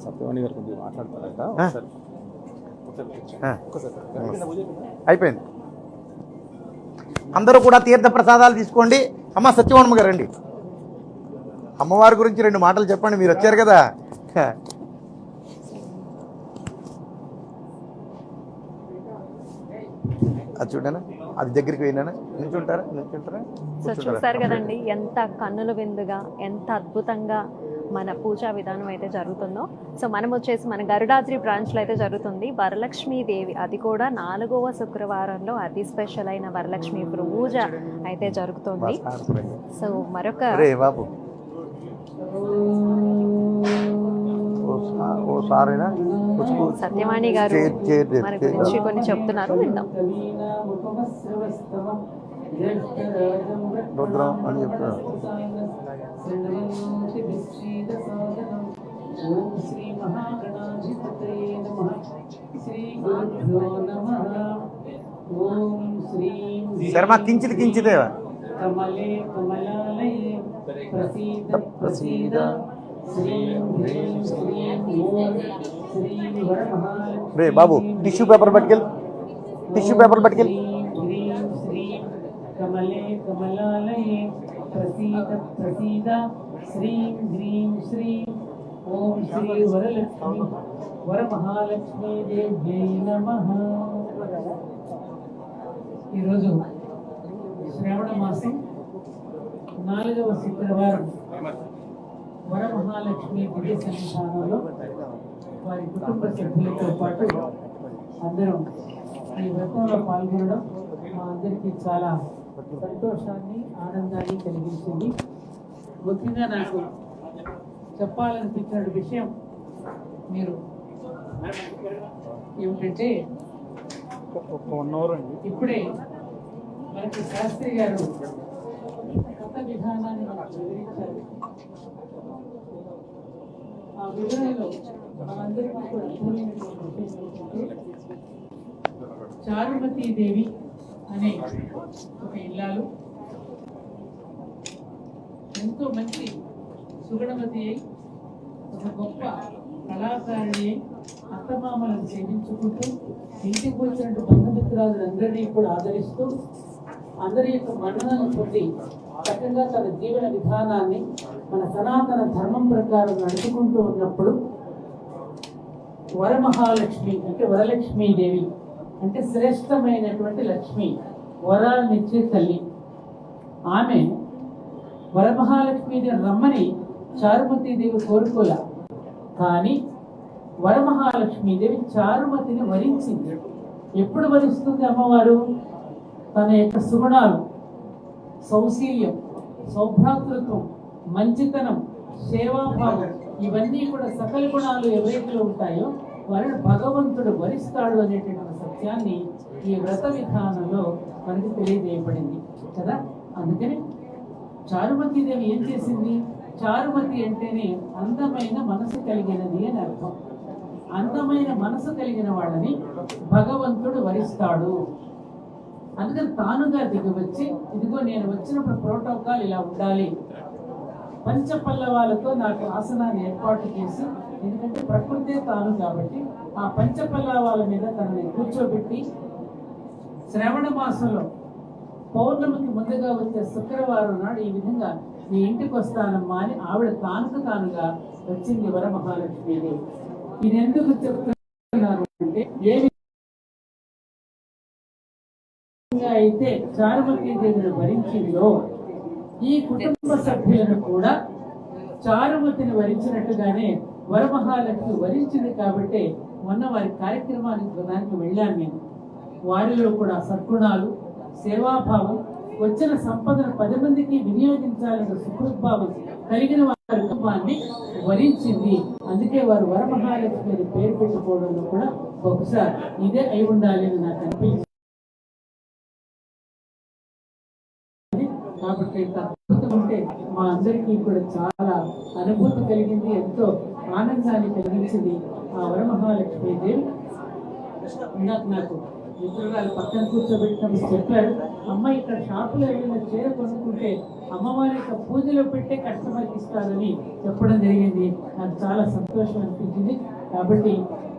సత్యవాణి గారు కొద్దిగా మాట్లాడతారట అయిపోయింది అందరూ కూడా తీర్థ ప్రసాదాలు తీసుకోండి అమ్మ సత్యవాణమ్మ గారు రండి అమ్మవారి గురించి 2 మాటలు చెప్పండి మీరు వచ్చారు కదా అది చూడనా అది దగ్గరికి పోయినా నిల్చుంటారా సో చూసారు కదండి ఎంత కన్నుల విందుగా ఎంత అద్భుతంగా మన పూజా విధానం అయితే జరుగుతుందో. సో మనం వచ్చేసి మన గరుడాద్రి బ్రాంచ్లో అయితే జరుగుతుంది వరలక్ష్మీదేవి, అది కూడా 4వ శుక్రవారంలో అతి స్పెషల్ అయిన వరలక్ష్మి పూజ అయితే జరుగుతుంది. సో మరొక బాబు సత్యవాణి గారు మన గురించి కొన్ని చెప్తున్నారు, విందాం. రుద్రం అని చెప్తున్నారు. శర్మ కించిది కించిదేవా ప్రసీద రే బాబు టిష్యూ పేపర్ పట్టుకెళ్ళి కమలే కమలాలయే ప్రసీద ప్రసీద శ్రీం హ్రీం శ్రీం ఓం శ్రీ వరలక్ష్మి వరమహాలక్ష్మీ దేవ్యై నమః. ఈరోజు శ్రావణ మాసం 4వ శుక్రవారం వరమహాలక్ష్మి దివ్య సన్నిధానంలో వారి కుటుంబ సభ్యులతో పాటు అందరం ఈ వ్రతంలో పాల్గొనడం మా అందరికీ చాలా సంతోషాన్ని ఆనందాన్ని కలిగించింది. ముఖ్యంగా నాకు చెప్పాలనిపించిన విషయం మీరు ఏమిటంటే ఇప్పుడే మనకి శాస్త్రి గారు కొత్త విధానాన్ని మనకు వివరించారు. ఆ వివరణలో మనందరికీ కూడా అర్థమైనటువంటి విషయం ఏంటంటే చారుమతీదేవి అనే ఒక ఇల్లాలు ఎంతో మంచి సుగుణవతి అయి ఒక గొప్ప కళాకారిణి అయి అత్తమామలను సేవించుకుంటూ ఇంటికి వచ్చినట్టు బంధుమిత్రాలందరినీ కూడా ఆదరిస్తూ అందరి యొక్క మన్ననను పొంది చక్కగా తన జీవన విధానాన్ని మన సనాతన ధర్మం ప్రకారం నడుపుకుంటూ ఉన్నప్పుడు వరమహాలక్ష్మి అంటే వరలక్ష్మీదేవి అంటే శ్రేష్టమైనటువంటి లక్ష్మి, వరాలనిచ్చే తల్లి. ఆమె వరమహాలక్ష్మీదేవి రమ్మని చారుమతీదేవి కోరుకోలే, కానీ వరమహాలక్ష్మీదేవి చారుమతిని వరించింది. ఎప్పుడు వరిస్తుంది అమ్మవారు? తన యొక్క సుగుణాలు, సౌశీల్యం, సౌభ్రాతృత్వం, మంచితనం, సేవాభావం ఇవన్నీ కూడా సకల గుణాలు ఎవరైతే ఉంటాయో వారిని భగవంతుడు వరిస్తాడు అనేటువంటి సత్యాన్ని ఈ వ్రత విధానంలో మనకి తెలియజేయబడింది కదా. అందుకని చారుమతీదేవి ఏం చేసింది? చారుమతి అంటేనే అందమైన మనసు కలిగినది అని అర్థం. అందమైన మనసు కలిగిన వాళ్ళని భగవంతుడు వరిస్తాడు. అందుకని తానుగా దిగివచ్చి, ఇదిగో నేను వచ్చినప్పుడు ప్రోటోకాల్ ఇలా ఉండాలి, పంచపల్లవాలతో నాకు ఆసనాన్ని ఏర్పాటు చేసి, ఎందుకంటే ప్రకృతే తాను కాబట్టి ఆ పంచపల్లవాల మీద తనని కూర్చోబెట్టి శ్రావణ మాసంలో పౌర్ణమికి ముందుగా వచ్చే శుక్రవారం నాడు ఈ విధంగా నీ ఇంటికి వస్తానమ్మా అని ఆవిడ తానుగా వచ్చింది వరమహాలక్ష్మీదేవి. ఇది ఎందుకు చెప్తున్నారు అంటే, ఏ విధంగా అయితే చారుమతీదేవిని వరించిందో ఈ కుటుంబ సభ్యులను కూడా చారుమతిని వరించినట్టుగానే వరమహాలక్ష్మి వరించింది. కాబట్టి మొన్న వారి కార్యక్రమానికి వెళ్ళాను నేను. వారిలో కూడా సద్గుణాలు, సేవాభావం, వచ్చిన సంపదను 10 మందికి వినియోగించాలన్న సుహృద్భావం కలిగిన వారి కుటుంబాన్ని వరించింది. అందుకే వారు వరమహాలక్ష్మి అని పేరు పెట్టుకోవడంలో కూడా బహుశా ఇదే అయి ఉండాలి అని నాకు అనిపించింది. కాబట్టి ఉంటే మా అందరికీ కూడా చాలా అనుభూతి కలిగింది, ఎంతో ఆనందాన్ని కలిగించింది ఆ వరమహాలక్ష్మీదేవి. ఇందాక నాకు మిత్రురాలు పక్కన కూర్చోబెట్టినప్పుడు చెప్పారు, అమ్మ ఇక్కడ షాపులో ఏమైనా చీర కొనుక్కుంటే అమ్మవారి యొక్క పూజలో పెట్టే కస్టమర్కి ఇస్తారని చెప్పడం జరిగింది. నాకు చాలా సంతోషం అనిపించింది. కాబట్టి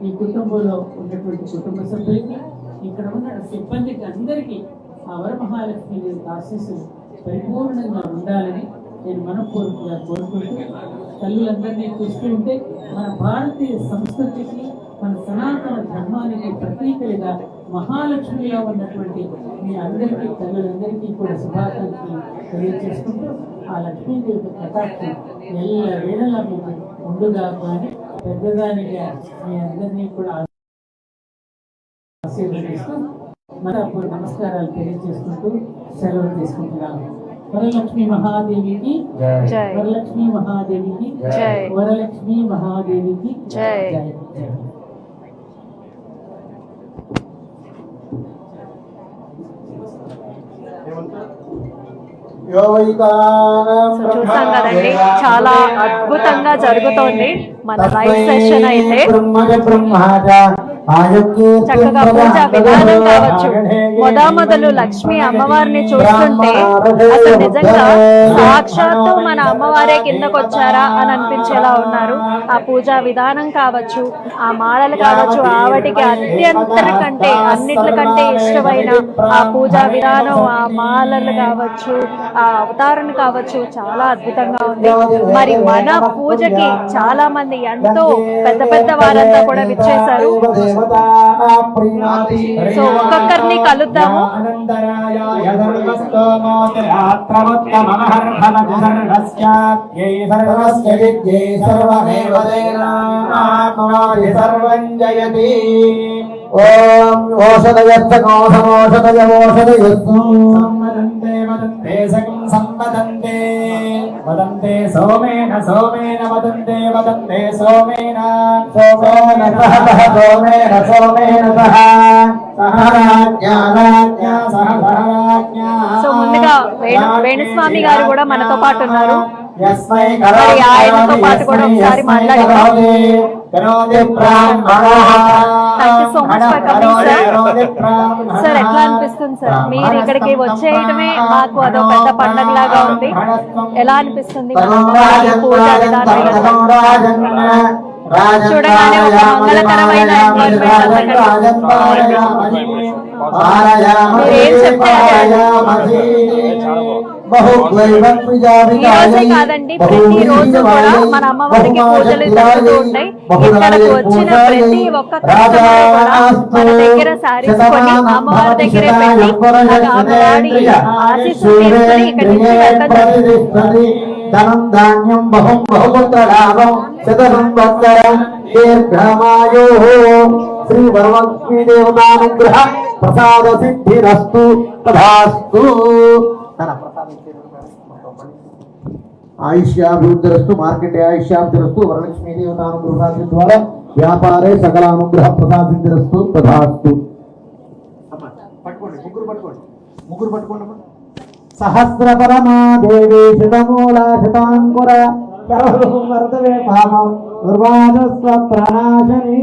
ఈ కుటుంబంలో ఉన్నటువంటి కుటుంబ సభ్యులకి, ఇక్కడ ఉన్న సిబ్బందికి అందరికీ ఆ వరమహాలక్ష్మి ఆశీస్సులు పరిపూర్ణంగా ఉండాలని నేను మనపూర్వకంగా కోరుకుంటూ, తల్లులందరినీ చూస్తూ ఉంటే మన భారతీయ సంస్కృతికి, మన సనాతన ధర్మానికి ప్రతీకలుగా మహాలక్ష్మిగా ఉన్నటువంటి మీ అందరికీ, తల్లులందరికీ కూడా శుభాకాంక్షలు తెలియజేసుకుంటూ, ఆ లక్ష్మీదేవి కటాక్షం ఎల్ల వేళలా మీకు ముందుగా కానీ పెద్దదానిగా మీ అందరినీ కూడా ఆశీర్వదిస్తూ మనపూర్ నమస్కారాలు తెలియజేసుకుంటూ సెలవు తీసుకుంటున్నాను. వరలక్ష్మి మహాదేవికి జై. వరలక్ష్మి మహాదేవికి జై. వరలక్ష్మి మహాదేవికి జై. జై. జై. సో చూసాం కదండి, చాలా అద్భుతంగా జరుగుతోంది మన లైవ్ సెషన్ అయితే. చక్కగా పూజా విధానం కావచ్చు, మొదలు లక్ష్మి అమ్మవారిని చూస్తుంటే అసలు నిజంగా సాక్షాత్తు మన అమ్మవారే కిందకు వచ్చారా అని అనిపించేలా ఉన్నారు. ఆ పూజా విధానం కావచ్చు, ఆ మాలలు కావచ్చు, ఆవిటికి అన్నిటికంటే ఇష్టమైన ఆ పూజా విధానం, ఆ మాలలు కావచ్చు, ఆ అవతారం కావచ్చు, చాలా అద్భుతంగా ఉంది. మరి మన పూజకి చాలా మంది ఎంతో పెద్ద పెద్ద వారంతా కూడా విచ్చేశారు. సో ఒక్కొక్కరిని కలుద్దాము. ఓం ఓషధయస్సు సంవదంతే వదంతే సోమేన సోమేన వదంతే వదంతే సోమేన సోమేన సహ సోమేన సోమేన సహ సహరాజ్ఞా సహ సహరాజ్ఞా. సో ముందుగా వేణుస్వామి గారు కూడా మనతో పాటు ఉన్నారు. మరి ఆయనతో పాటు కూడా ఒకసారి మాట్లాడదాం. Thank you so much for coming sir. Sir ఎట్లా అనిపిస్తుంది సార్? మీరు ఇక్కడికి వచ్చేయటమే మాకు అదో పెద్ద పండగ లాగా ఉంది. ఎలా అనిపిస్తుంది పూజా విధానం? చూడగానే ఒక మంగళకరమైన ఏం ఈరోజే కాదండి, ప్రతి రోజు కూడా మన అమ్మవారికి పూజలు జరుగుతూ ఉంటాయి. ఇక్కడికి వచ్చిన ప్రతి ఒక్క కస్టమర్ కూడా మన దగ్గర శారీస్ కొని అమ్మవారి దగ్గరే పెట్టి అమ్మవారి ఆశీస్సులు తీసుకుని ఇక్కడి నుంచి వెళ్ళడం. ధనం ధాన్యం బహుం బహుపుత్ర లాభం శత సంవత్సరం దీర్ఘమాయో శ్రీ వరలక్ష్మీ దేవతానుగ్రహ ప్రసాద సిద్ధిరస్తు తథాస్తు. ఆయుష్యాభివృద్ధిరస్తు మార్కెట్ ఆయుష్యాభివృద్ధిరస్తు వరలక్ష్మీ దేవతానుగ్రహాది ద్వారా వ్యాపారే సకల అనుగ్రహ ప్రసాదిరస్తు తథాస్తు. పట్టుకోండి, ముగ్గురు పట్టుకోండి. సహస్రపరమా దేవి శతమూలా శతాంకుర సర్వే పాపం దుర్వాదస్వ ప్రణాశని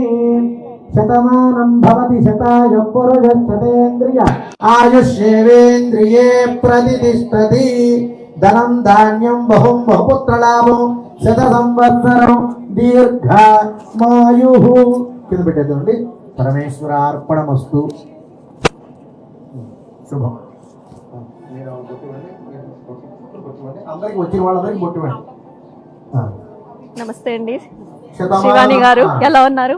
శతమానం భవతి శతాయ పురుష శతేంద్రియ ఆయుష్యేవేంద్రియే ప్రతిష్టతి ధనం ధాన్యం బహుం బహుపుత్రలాభం శత సంవత్సరం దీర్ఘమాయు. కింద పెట్టేదండి. పరమేశ్వరార్పణమస్తు. శుభం. అందరికి వచ్చిన వాళ్ళందరికీ బొట్టువండి. నమస్తే అండి శివాని గారు, ఎలా ఉన్నారు?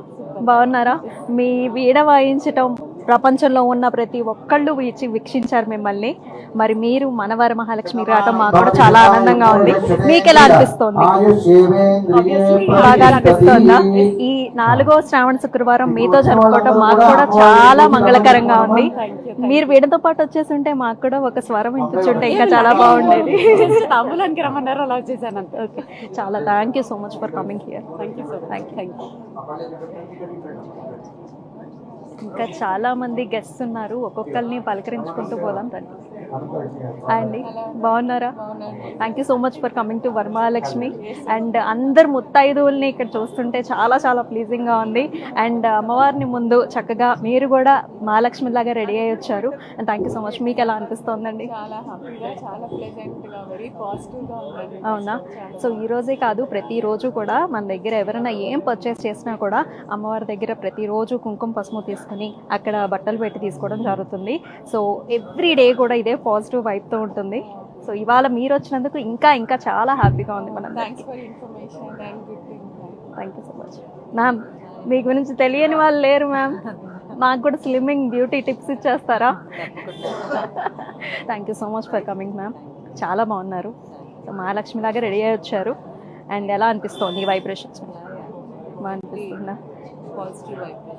బాగున్నారా? మీ వీణ వాయించటం ప్రపంచంలో ఉన్న ప్రతి ఒక్కళ్ళు వీక్షించారు మిమ్మల్ని. మరి మీరు మనవర మహాలక్ష్మి రావటం మాకు కూడా చాలా ఆనందంగా ఉంది. మీకు ఎలా అనిపిస్తోంది? బాగా అనిపిస్తోందా? ఈ 4వ శ్రావణ శుక్రవారం మీతో జరుపుకోవటం మాకు కూడా చాలా మంగళకరంగా ఉంది. మీరు వీడితో పాటు వచ్చేసి ఉంటే మాకు కూడా ఒక స్వరం వినిపించుంటే ఇంకా చాలా బాగుండేది. తాంబూలానికి రమ్మన్నారు, అలా వచ్చేసాను. ఓకే, చాలా thank you so much for coming here. Thank you so much. Thank you. ఇంకా చాలా మంది గెస్ట్స్ ఉన్నారు, ఒక్కొక్కరిని పలకరించుకుంటూ పోదాం రండి. అండి బాగున్నారా? Thank you so much for coming to Varamahalakshmi. And అందరు ముత్తైదువుల్ని ఇక్కడ చూస్తుంటే చాలా చాలా ప్లీజింగ్గా ఉంది. అండ్ అమ్మవారిని ముందు చక్కగా మీరు కూడా మహాలక్ష్మి లాగా రెడీ అయ్యి వచ్చారు. And thank you so much. మీకు ఎలా అనిపిస్తోందండి? చాలా హ్యాపీగా, చాలా ప్లెజెంట్గా, వెరీ పాజిటివ్గా ఉందండి. అవునా? సో ఈ రోజే కాదు, ప్రతిరోజు కూడా మన దగ్గర ఎవరైనా ఏం పర్చేస్ చేసినా కూడా అమ్మవారి దగ్గర ప్రతిరోజు కుంకుమ పసుపు తీసుకుని అక్కడ బట్టలు పెట్టి తీసుకోవడం జరుగుతుంది. సో ఎవ్రీ డే కూడా ఇదే పాజిటివ్ వైబ్తో ఉంటుంది. సో ఇవాళ మీరు వచ్చినందుకు ఇంకా ఇంకా చాలా హ్యాపీగా ఉంది మనం. Thanks for information and good thing. Thank you so much ma'am. మీ గురించి తెలియని వాళ్ళు లేరు మ్యామ్. మాకు కూడా స్లిమ్మింగ్ బ్యూటీ టిప్స్ ఇచ్చేస్తారా? Thank you so much for coming ma'am. చాలా బాగున్నారు. సో మహాలక్ష్మి లాగా రెడీ అయ్యి వచ్చారు. అండ్ ఎలా అనిపిస్తోంది ఈ వైబ్రేషన్స్? బాగా అనిపిస్తుందా?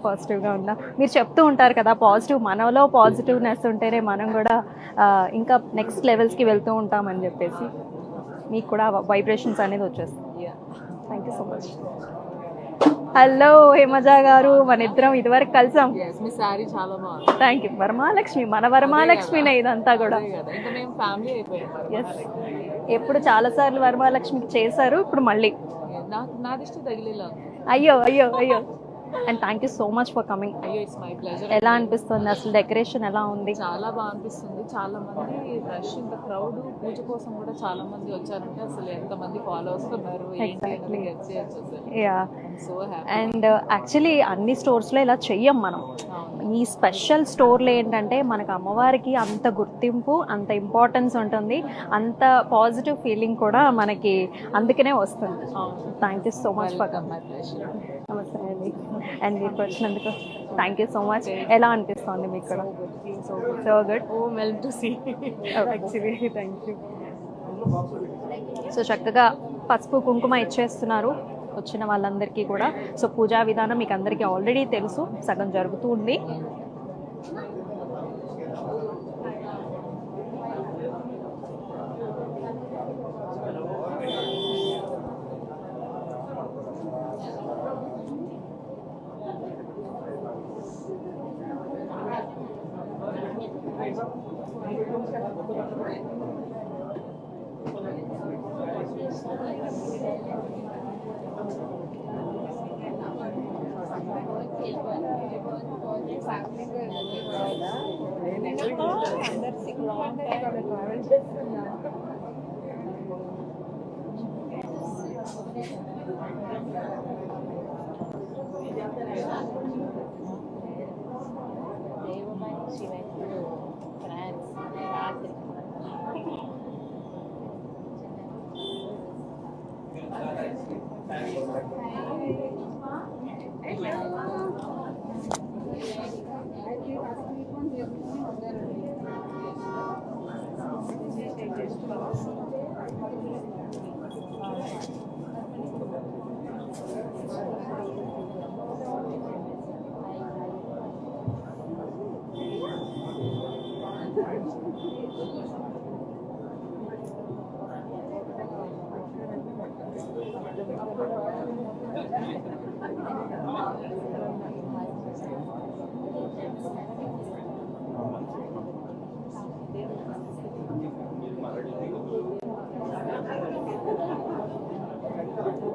పాజిటివ్గా ఉందా? మీరు చెప్తూ ఉంటారు కదా పాజిటివ్, మనలో పాజిటివ్నెస్ ఉంటేనే మనం కూడా ఇంకా నెక్స్ట్ లెవెల్స్కి వెళ్తూ ఉంటామని చెప్పేసి మీకు కూడా వైబ్రేషన్స్ అనేది వచ్చేస్తాయి. Thank you so much. Hello Hemaja గారు, మన ఇద్దరం ఇదివరకు కలిసాం. మీ సారీ చాలా బాగుంది. Thank you. వరమహాలక్ష్మి, మన వరమహాలక్ష్మినే ఇదంతా కూడా. ఇంకా మేము ఫ్యామిలీ అయిపోయాం. ఎస్, ఎప్పుడు చాలాసార్లు వరమహాలక్ష్మికి చేశారు, ఇప్పుడు మళ్ళీ. నా దిష్టి తగిలేలా. అయ్యో అయ్యో అయ్యో. And thank you so much for coming. అయ్యో, ఇట్స్ మై ప్లెజర్. ఎలా అనిపిస్తుంది అసలు? డెకరేషన్ ఎలా ఉంది? చాలా బాగా అనిపిస్తుంది. చాలా మంది రష్, ఇంత క్రౌడ్, పూజ కోసం కూడా చాలా మంది వచ్చారంటే అసలు ఎంత మంది ఫాలోవర్స్ ఉన్నారు. So happy. అండ్ యాక్చువల్లీ అన్ని స్టోర్స్లో ఇలా చెయ్యం మనం. ఈ స్పెషల్ స్టోర్లో ఏంటంటే మనకు అమ్మవారికి అంత గుర్తింపు, అంత ఇంపార్టెన్స్ ఉంటుంది, అంత పాజిటివ్ ఫీలింగ్ కూడా మనకి అందుకనే వస్తుంది. Thank you so much for coming. నమస్తే అండి. అండ్ మీరు వచ్చినందుకు థ్యాంక్ యూ సో మచ్. ఎలా అనిపిస్తుంది మీకు కూడా? So good. Oh well to see actually. Thank you. So చక్కగా పసుపు కుంకుమ ఇచ్చేస్తున్నారు వచ్చిన వాళ్ళందరికీ కూడా. సో పూజా విధానం మీకు అందరికీ ఆల్రెడీ తెలుసు, సగం జరుగుతూ ఉంది.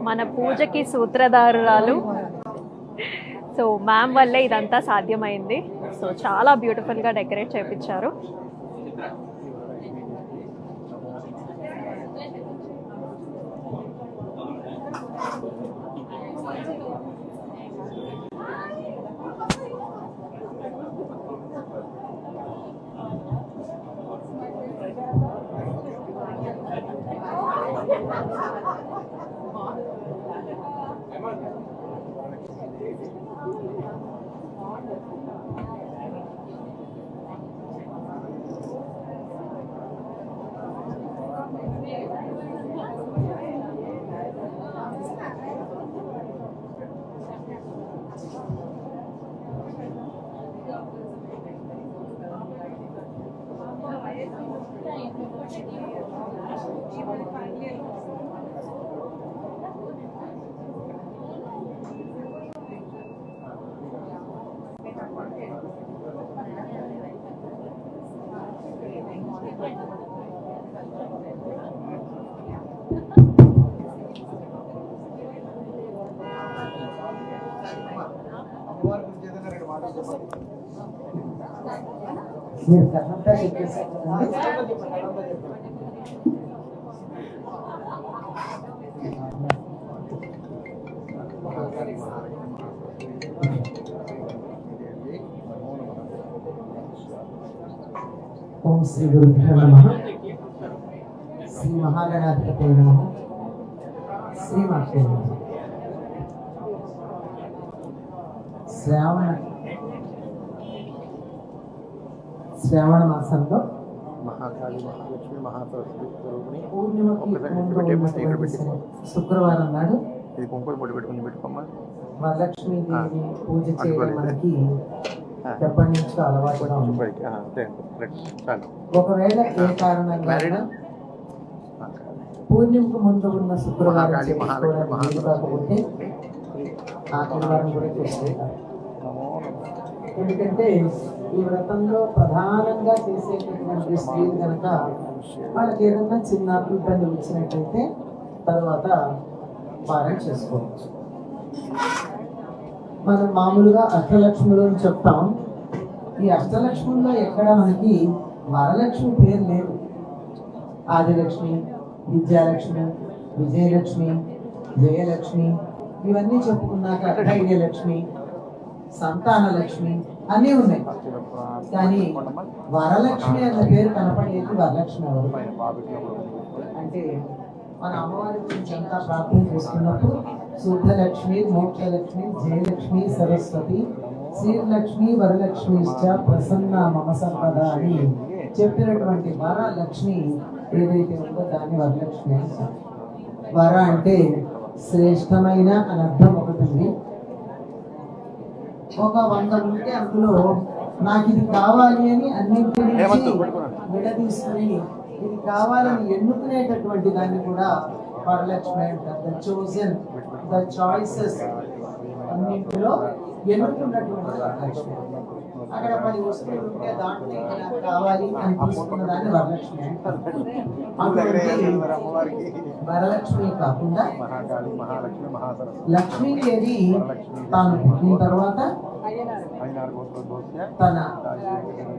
మన పూజకి సూత్రధారురాలు సో మ్యామ్ వల్లే ఇదంతా సాధ్యమైంది. సో చాలా బ్యూటిఫుల్గా డెకరేట్ చేయించారు. మీరు కథంతా చెప్పేసారు కదండి. ఓం శ్రీ గురుభ్యో నమః. శ్రీ మహాగణాధిపతే నమః. శ్రీమాత్రే నమః. శ్రావణ మాసంలో మహాకాళి మహాలక్ష్మి మహాసరస్వతి స్వరూపిణి పూర్ణిమకి ముందు ఉన్నటువంటి శుక్రవారం నాడు ఇది కుంకుమ పొడి పెట్టుకుని పెట్టుకోమ్మా. వరలక్ష్మీ దేవిని పూజ చేయడం మనకి ఎప్పటి నుంచో అలవాటుగా ఉంది. ఒకవేళ ఏ కారణంగా పూర్ణిమకు ముందు ఉన్న శుక్రవారం చేసుకోవడానికి వీలు కాకపోతే ఆఖరి వారం కూడా చేసుకుంటారు. ఎందుకంటే ఈ వ్రతంలో ప్రధానంగా చేసేటటువంటి స్త్రీలు కనుక వాళ్ళకి ఏదన్నా చిన్న ఇబ్బంది వచ్చినట్టయితే తర్వాత వారం చేసుకోవచ్చు. మనం మామూలుగా అష్టలక్ష్ములు అని చెప్తాం. ఈ అష్టలక్ష్ముల్లో ఎక్కడ మనకి వరలక్ష్మి పేరు లేదు. ఆదిలక్ష్మి, విద్యాలక్ష్మి, విజయలక్ష్మి, జయలక్ష్మి ఇవన్నీ చెప్పుకున్నాక ధైర్యలక్ష్మి, సంతాన లక్ష్మి అన్నీ ఉన్నాయి. కానీ వరలక్ష్మి అన్న పేరు కనపడేది వరలక్ష్మి ఎవరు అంటే మన అమ్మవారి గురించి అంతా ప్రార్థన చేస్తున్నప్పుడు శుద్ధలక్ష్మి, మోక్షలక్ష్మి, జయలక్ష్మి, సరస్వతి, శ్రీలక్ష్మి, వరలక్ష్మి ప్రసన్న మమ సంపద అని చెప్పినటువంటి వరలక్ష్మి ఏదైతే ఉందో దాన్ని వరలక్ష్మి అంటారు. వర అంటే శ్రేష్టమైన అని అర్థం ఒకటి ఉంది. ఒక 100 ఉంటే అందులో నాకు ఇది కావాలి అని అన్నింటినీ విడదీసుకుని ఇది కావాలని ఎన్నుకునేటటువంటి దాన్ని కూడా వరలక్ష్మి అంటారు. ద చోజన్, ద చాయిసెస్ అన్నింటిలో ఎన్నుకున్నటువంటి వరలక్ష్మి. అక్కడ 10 వస్తువులు ఉంటే దాంట్లో ఇది నాకు కావాలి అని తీసుకున్న దాన్ని వరలక్ష్మి అంటారు. అటువంటి వరలక్ష్మి కాకుండా లక్ష్మీదేవి తాను పుట్టిన తర్వాత తన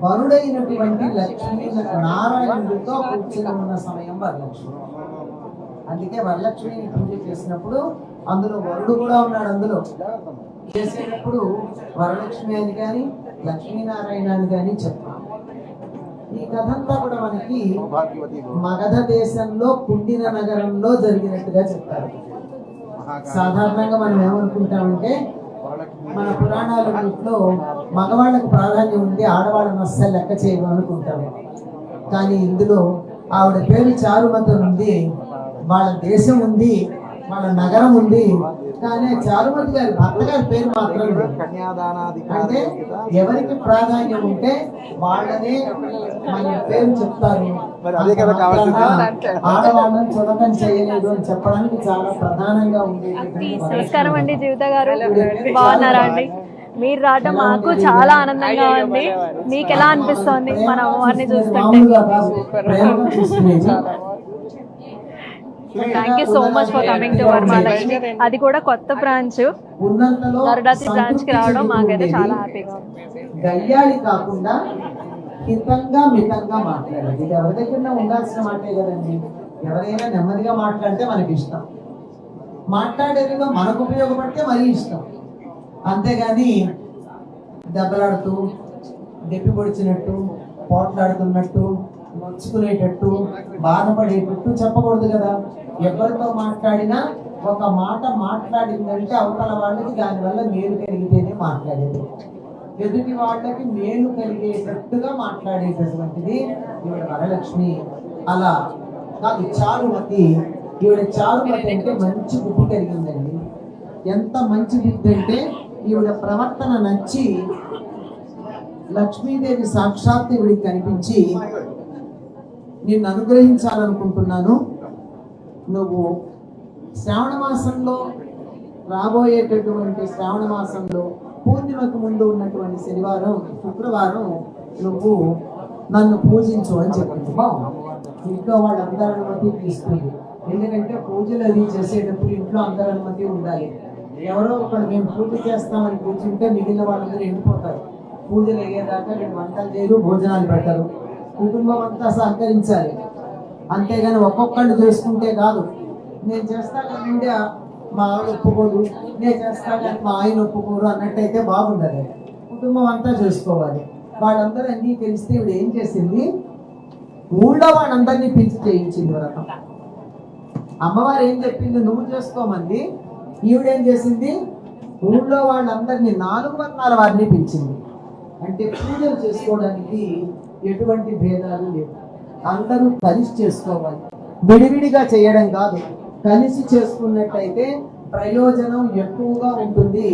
వరుడైనటువంటి లక్ష్మీ నారాయణుడితో కూర్చుని ఉన్న సమయం వరలక్ష్మి. అందుకే వరలక్ష్మిని పూజ చేసినప్పుడు అందులో వరుడు కూడా ఉన్నాడు. అందులో చేసేటప్పుడు వరలక్ష్మి అని కానీ లక్ష్మీనారాయణ అని కానీ చెప్తాం. ఈ కథంతా కూడా మనకి మగధ దేశంలో కుండిన నగరంలో జరిగినట్టుగా చెప్తారు. సాధారణంగా మనం ఏమనుకుంటామంటే మన పురాణాలలో మగవాళ్ళకు ప్రాధాన్యం ఉంది, ఆడవాళ్ళను అస్సలు లెక్క చేయడం అనుకుంటాము. కానీ ఇందులో ఆవిడ పేరు చారుమతి ఉంది, వాళ్ళ దేశం ఉంది, వాళ్ళ నగరం ఉంది. కానీ చారుమతి గారి భర్త గారి పేరు మాత్రం అంటే ఎవరికి ప్రాధాన్యం ఉంటే వాళ్ళనే మన పేరు చెప్తారు. ఆడవాళ్ళని చులకన చేయలేదు అని చెప్పడానికి చాలా ప్రధానంగా ఉండేది. నమస్కారం అండి జీవిత గారు, బాగున్నారా అండి? మీరు రావడం మాకు చాలా ఆనందంగా ఉంది. మీకు ఎలా అనిపిస్తోంది మన అమ్మవారిని చూస్తుంటే? Thank you so much for coming to Varamahalakshmi. అది కూడా కొత్త బ్రాంచ్, గరుడాద్రి బ్రాంచ్ కి రావడం మాకైతే చాలా హ్యాపీగా ఉంది. గయ్యాళి కాకుండా హితంగా మితంగా మాట్లాడాలి. ఇది ఎవరి దగ్గర ఉండాల్సిన మాటే కదండి. ఎవరైనా నెమ్మదిగా మాట్లాడితే మనకి ఇష్టం, మాట్లాడేదిలో మనకు ఉపయోగపడితే మరీ ఇష్టం. అంతేగాని దెబ్బలాడుతూ దెప్పి పొడిచినట్టు, పోట్లాడుతున్నట్టు, నొచ్చుకునేటట్టు, బాధపడేటట్టు చెప్పకూడదు కదా. ఎవరితో మాట్లాడినా ఒక మాట మాట్లాడిందంటే అవతల వాళ్ళకి దానివల్ల మేలు కలిగితేనే మాట్లాడేది. ఎదుటి వాళ్ళకి మేలు కలిగేటట్టుగా మాట్లాడేటటువంటిది ఈవిడ వరలక్ష్మి. అలా కాదు చారుమతి. ఈవిడ చారుమతి అంటే మంచి బుద్ధి కలిగిందండి. ఎంత మంచి బుద్ధి అంటే ఈవిడ ప్రవర్తన నచ్చి లక్ష్మీదేవి సాక్షాత్ ఈవిడికి కనిపించి, నిన్ను అనుగ్రహించాలనుకుంటున్నాను, నువ్వు శ్రావణ మాసంలో రాబోయేటటువంటి శ్రావణ మాసంలో పూర్ణిమకు ముందు ఉన్నటువంటి శనివారం, శుక్రవారం నువ్వు నన్ను పూజించు అని చెప్పింది. ఇంట్లో వాళ్ళందరి అనుమతి తీసుకుంది. ఎందుకంటే పూజలు అది చేసేటప్పుడు ఇంట్లో అందరి అనుమతి ఉండాలి. ఎవరో ఒకరు మేము పూజ చేస్తామని కూర్చుంటే మిగిలిన వాళ్ళందరూ ఎండిపోతారు. పూజలు అయ్యేదాకా నేను వంటలు చేయరు, భోజనాలు పెట్టరు. కుటుంబం అంతా సహకరించాలి, అంతేగాని ఒక్కొక్కళ్ళు చేసుకుంటే కాదు. నేను చేస్తా కానీ మా ఆవిడ ఒప్పుకోదు, నేను చేస్తా కానీ మా ఆయన ఒప్పుకోరు అన్నట్టయితే బాగుండదు. కుటుంబం అంతా చేసుకోవాలి. వాళ్ళందరూ అన్నీ తెలిస్తే ఇప్పుడు ఏం చేసింది, ఊళ్ళో వాళ్ళందరినీ పిలిచి చేయించింది వ్రతం. అమ్మవారు ఏం చెప్పింది, నువ్వు చేసుకోమంది. ఈవిడేం చేసింది, ఊళ్ళో వాళ్ళందరినీ 4 వర్ణాల వారిని పిలిచింది. అంటే పూజలు చేసుకోవడానికి ఎటువంటి భేదాలు లేవు, అందరూ కలిసి చేసుకోవాలి. విడివిడిగా చేయడం కాదు, కలిసి చేసుకున్నట్టయితే ప్రయోజనం ఎక్కువగా ఉంటుంది,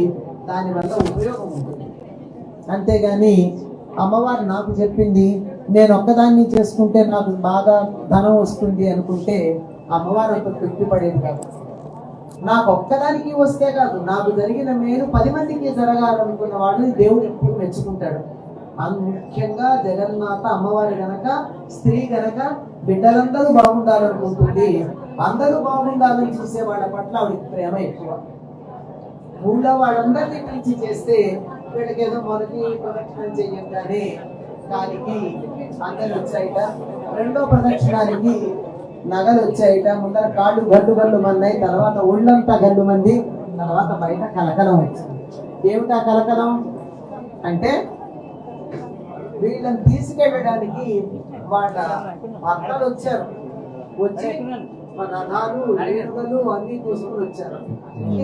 దానివల్ల ఉపయోగం ఉంటుంది. అంతేగాని అమ్మవారు నాకు చెప్పింది, నేను ఒక్కదాన్ని చేసుకుంటే నాకు బాగా ధనం వస్తుంది అనుకుంటే అమ్మవారు అంత తృప్తి పడేది కాదు. నాకు ఒక్కదానికి వస్తే కాదు, నాకు జరిగిన మేలు 10 మందికి జరగాలనుకున్న వాడిని దేవుడు ఎప్పుడు మెచ్చుకుంటాడు. ముఖ్యంగా జగన్మాత అమ్మవారి గనక, స్త్రీ గనక బిడ్డలందరూ బాగుండాలనుకుంటుంది. అందరూ బాగుండాలని చూసే వాళ్ళ పట్ల ఆవిడకి ప్రేమ ఎక్కువ. ఊళ్ళో వాళ్ళందరినీ పిలిచి చేస్తే వీళ్ళకి ఏదో మొదటి ప్రదక్షిణం చెయ్యంగానే కాలికి అందరు వచ్చాయిట, రెండో ప్రదక్షిణానికి నగలు వచ్చాయిట, ముందర కాళ్ళు గడ్డు గల్లు మన్నాయి, తర్వాత ఒళ్ళంతా గల్లు మంది, తర్వాత బయట కలకలం వచ్చింది. ఏమిటా కలకలం అంటే వీళ్ళని తీసుకెళ్ళడానికి వాళ్ళ భర్తలు వచ్చారు. వచ్చి రథాలు, రేణుకలు అన్ని తీసుకుని వచ్చారు.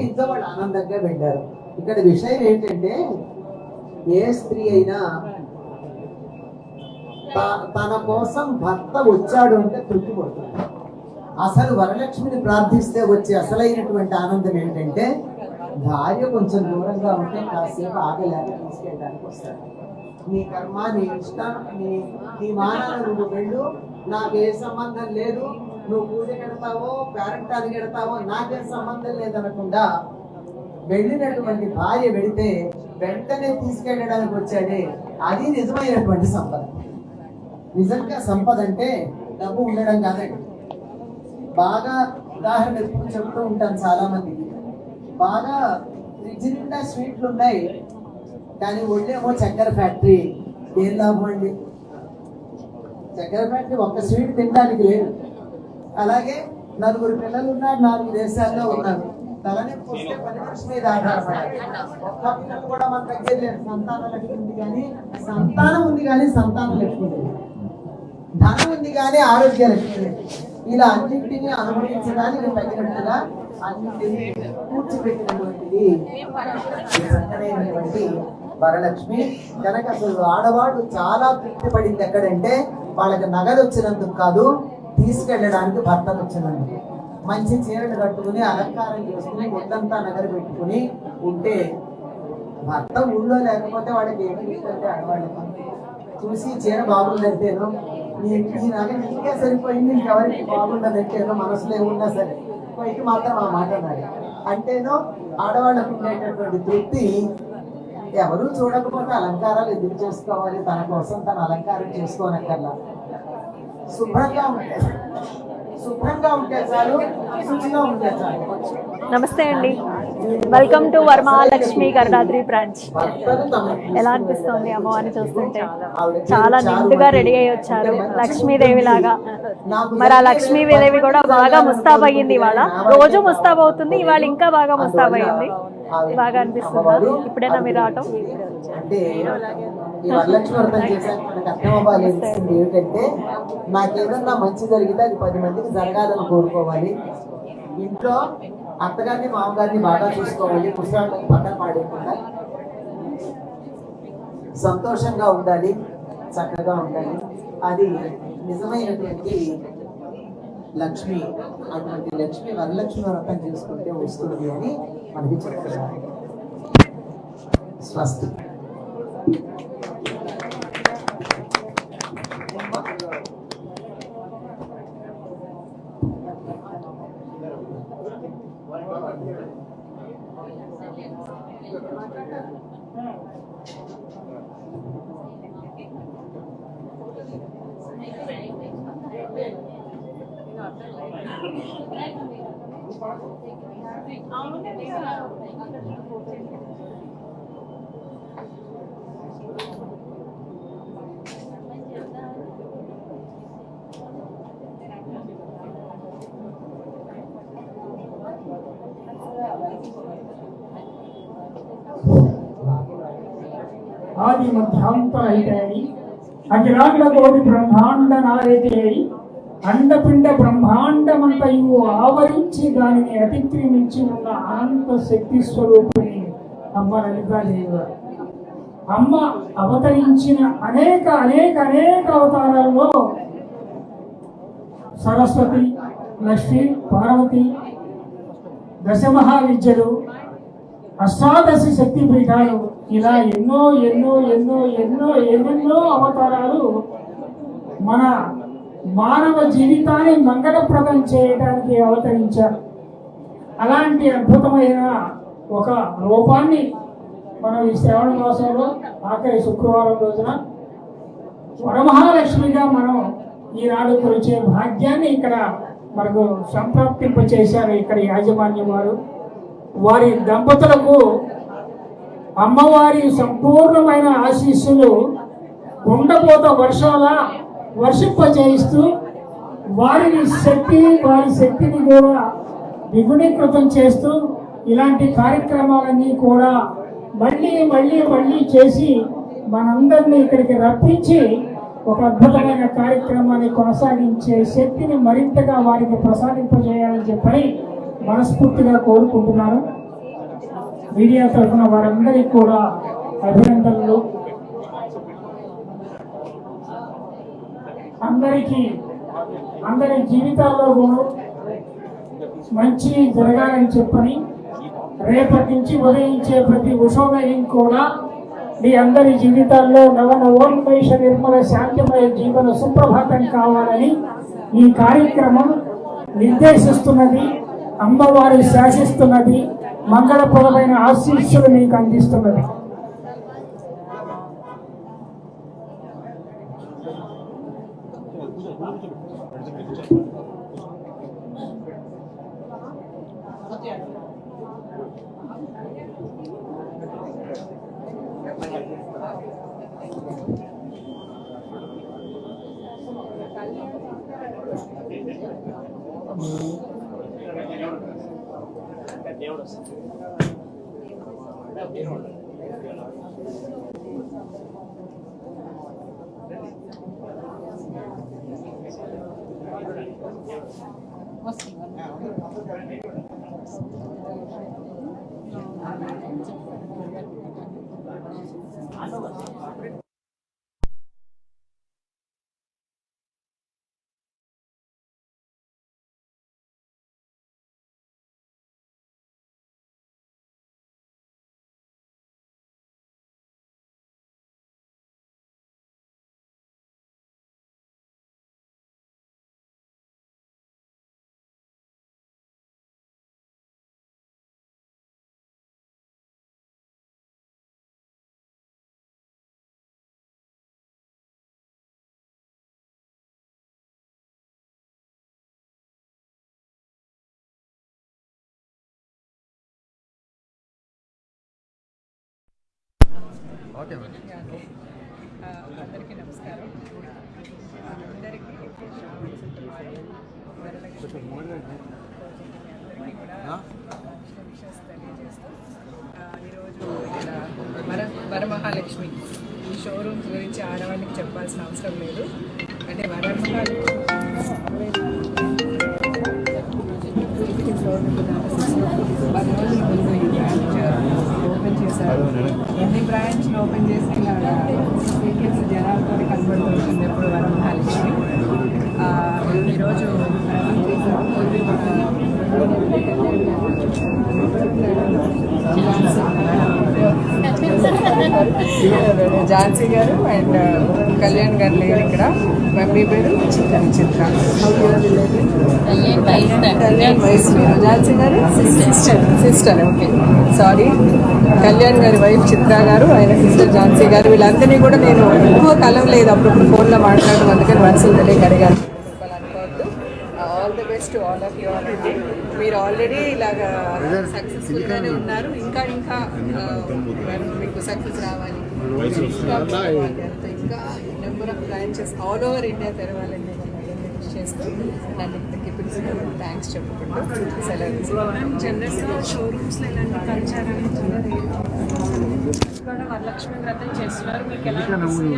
ఇంట్లో వాళ్ళు ఆనందంగా వెళ్ళారు. ఇక్కడ విషయం ఏంటంటే, ఏ స్త్రీ అయినా తన కోసం భర్త వచ్చాడు అంటే తృప్తి పడుతుంది. అసలు వరలక్ష్మిని ప్రార్థిస్తే వచ్చే అసలైనటువంటి ఆనందం ఏంటంటే, భార్య కొంచెం దూరంగా ఉంటే కాసేపు ఆగలేక తీసుకెళ్ళడానికి వస్తాడు. నీ కర్మ, నీ ఇష్టం, నీ మానాన నువ్వు వెళ్ళు, నాకు ఏ సంబంధం లేదు, నువ్వు పూజ పెడతావో పేరెంటానికి పెడతావో నాకేం సంబంధం లేదనకుండా వెళ్ళినటువంటి భార్య వెళితే వెంటనే తీసుకెళ్ళడానికి వచ్చాడే, అది నిజమైనటువంటి సంపద. నిజంగా సంపద అంటే డబ్బు ఉండడం కాదండి. బాగా ఉదాహరణ ఎప్పుడు చెప్తూ ఉంటాను చాలా మందికి, బాగా ఫ్రిడ్జ్ నిండా స్వీట్లు ఉన్నాయి కానీ ఒళ్ళేమో చక్కెర ఫ్యాక్టరీ. ఏం లాభం అండి, చక్కెర ఫ్యాక్టరీ ఒక్క స్వీట్ తినడానికి లేదు. అలాగే 4 పిల్లలు ఉన్నారు, 4 దేశాల్లో ఉన్నారు, తలనొప్పి వస్తే 10 మనిషి మీద ఆధారపడాలి. ఒక్క పిల్లలు కూడా మన దగ్గర లేదు. సంతాన లక్ష్మి ఉంది కానీ సంతానం ఉంది కానీ సంతాన లక్ష్మి లేదు. ధనం ఉంది కానీ ఆరోగ్య లక్ష్మి లేదు. ఇలా అన్నింటినీ అనుభవించడానికి తగినట్టుగా అన్నింటినీ కూర్చిపెట్టినటువంటిది చక్కనైనటువంటి వరలక్ష్మి. కనుక అసలు ఆడవాళ్ళు చాలా తృప్తి పడింది ఎక్కడంటే, వాళ్ళకి నగలు వచ్చినందుకు కాదు, తీసుకెళ్ళడానికి భర్తలు వచ్చినందుకు. మంచి చీరలు కట్టుకుని అలంకారం చేసుకుని ఒళ్ళంతా నగలు పెట్టుకుని ఉంటే, భర్త ఊళ్ళో లేకపోతే వాళ్ళకి ఏమిటంటే ఆడవాళ్ళకి చూసి చీర బాగుందంటేనో, ఈ నగ నీకే సరిపోయింది, ఇంకెవరికి బాగుండదంటేనో, మనసులో ఏమున్నా సరే పైకి మాత్రం ఆ మాట అన్నాడు అంటేనో ఆడవాళ్ళకు ఉండేటటువంటి తృప్తి. ఎవరు చూడకపోతే అలంకారాలు ఎందుకు చేసుకోవాలి, తన కోసం తన అలంకారం చేసుకోనక్కర్లా. శుభ్రంగా ఉంటే చాలు, శుచిగా ఉంటే చాలు. నమస్తే అండి, welcome to Varamahalakshmi Garudadri branch. ఎలా అనిపిస్తుంది అమ్మవారిని చూస్తుంటే? చాలా నిండుగా రెడీ అయ్యి వచ్చారు లక్ష్మీదేవి లాగా. మరి ఆ లక్ష్మీదేవి కూడా బాగా ముస్తాబ్ అయ్యింది. ఇవాళ రోజు ముస్తాబ్ అవుతుంది, ఇవాళ ఇంకా బాగా ముస్తాబ్ అయ్యింది. బాగా అనిపిస్తుంది. ఇప్పుడైనా మీరు రావటం అంటే ఈ వరలక్ష్మి వ్రతం చేశాక మనకు అర్థం అవ్వాలి ఏంటంటే, నాకేదన్నా మంచి జరిగితే అది 10 మందికి జరగాలని కోరుకోవాలి. ఇంట్లో అత్తగారిని మామగారిని బాగా చూసుకోవాలి, పుస్తకాలను పక్కన పాడేయకుండా సంతోషంగా ఉండాలి, చక్కగా ఉండాలి. అది నిజమైనటువంటి లక్ష్మి. అటువంటి లక్ష్మి వరలక్ష్మి వ్రతం చేసుకుంటే వస్తుంది అని మనకి చెప్తున్నారు. స్వస్తి. అవును ఆది మధ్యాంతరహితయై అఖిలాండ కోటి బ్రహ్మాండ నాయకయై అండపిండ బ్రహ్మాండమంతయు ఆవరించి దానిని అతిక్రమించి ఉన్న అనంత శక్తి స్వరూపిణి అమ్మ లలితాదేవి. అమ్మ అవతరించిన అనేక అనేక అనేక అవతారాల్లో సరస్వతి, లక్ష్మి, పార్వతి, దశమహావిద్యలు, అష్టాదశ శక్తి పీఠాలు, ఇలా ఎన్నో ఎన్నో ఎన్నో ఎన్నో ఎన్నెన్నో అవతారాలు మన మానవ జీవితాన్ని మంగళప్రదం చేయడానికి అవతరించారు. అలాంటి అద్భుతమైన ఒక రూపాన్ని మనం ఈ శ్రావణ మాసంలో ఆఖరి శుక్రవారం రోజున వరమహాలక్ష్మిగా మనం ఈనాడు కొలిచే భాగ్యాన్ని ఇక్కడ మనకు సంప్రాప్తింపచేశారు ఇక్కడ యాజమాన్యం వారు. వారి దంపతులకు అమ్మవారి సంపూర్ణమైన ఆశీస్సులు గుండపోత వర్షాల వర్షింపచేయిస్తూ వారి శక్తిని కూడా ద్విగుణీకృతం చేస్తూ ఇలాంటి కార్యక్రమాలన్నీ కూడా మళ్ళీ మళ్ళీ మళ్ళీ చేసి మనందరినీ ఇక్కడికి రప్పించి ఒక అద్భుతమైన కార్యక్రమాన్ని కొనసాగించే శక్తిని మరింతగా వారికి ప్రసాదింపజేయాలని చెప్పని మనస్ఫూర్తిగా కోరుకుంటున్నాను. మీడియా తరఫున వారందరికీ కూడా అభినందనలు. అందరి జీవితాల్లో మంచి జరగాలని చెప్పని రేపటి నుంచి ఉదయించే ప్రతి ఉషోదయం కూడా మీ అందరి జీవితాల్లో నవనవోన్మేష నిర్మల శాంతిమయ జీవన సుప్రభాతం కావాలని ఈ కార్యక్రమం నిర్దేశిస్తున్నది. అమ్మవారు శాసిస్తున్నది. మంగళప్రదమైన ఆశీస్సులు మీకు అందిస్తున్నది. అందరికీ నమస్కారం. అందరికీ తెలియజేస్తూ ఈరోజు వరమహాలక్ష్మి ఈ షోరూమ్స్ గురించి ఆడవాళ్ళకి చెప్పాల్సిన అవసరం లేదు. అంటే వరమహాలక్ష్మి 10 రోజుల ముందు ఈ బ్రాంచ్ ఓపెన్ చేశారు. ఎన్ని బ్రాంచ్లు ఓపెన్ చేసి వీకెండ్స్ జనాలతో కనబడుతుంది ఎప్పుడు వరమహాలక్ష్మి. ఈరోజు ఝాన్సీ గారు అండ్ కళ్యాణ్ గారు లేరు ఇక్కడ. మమ్మీ పేరు చిత్ర. కళ్యాణ్ వైఫ్ ఝాన్సీ గారు సిస్టర్. Okay, sorry. కళ్యాణ్ గారి వైఫ్ చిత్ర గారు, ఆయన సిస్టర్ ఝాన్సీ గారు. వీళ్ళందరినీ కూడా నేను ఎక్కువ కాలం లేదు, అప్పుడప్పుడు ఫోన్లో మాట్లాడడం, అందుకని వరుసలు తెలియక అడిగాను. అనుకోవద్దు. All the best all of you. Already మీరు ఆల్రెడీ ఇలాగా సక్సెస్ఫుల్గానే ఉన్నారు. ఇంకా మీకు సక్సెస్ రావాలి, ఇంకా number of branches all over India తెరవాలని చేస్తూ నన్ను ఇక్కడికి పిలిచినందుకు థ్యాంక్స్ చెప్పుకుంటూ సెలవు. జనరల్గా షోరూమ్స్లో ఇలాంటి కల్చర్ అనేది వరలక్ష్మి వ్రతం చేస్తున్నారు, మీకు ఎలా అనిపిస్తుంది?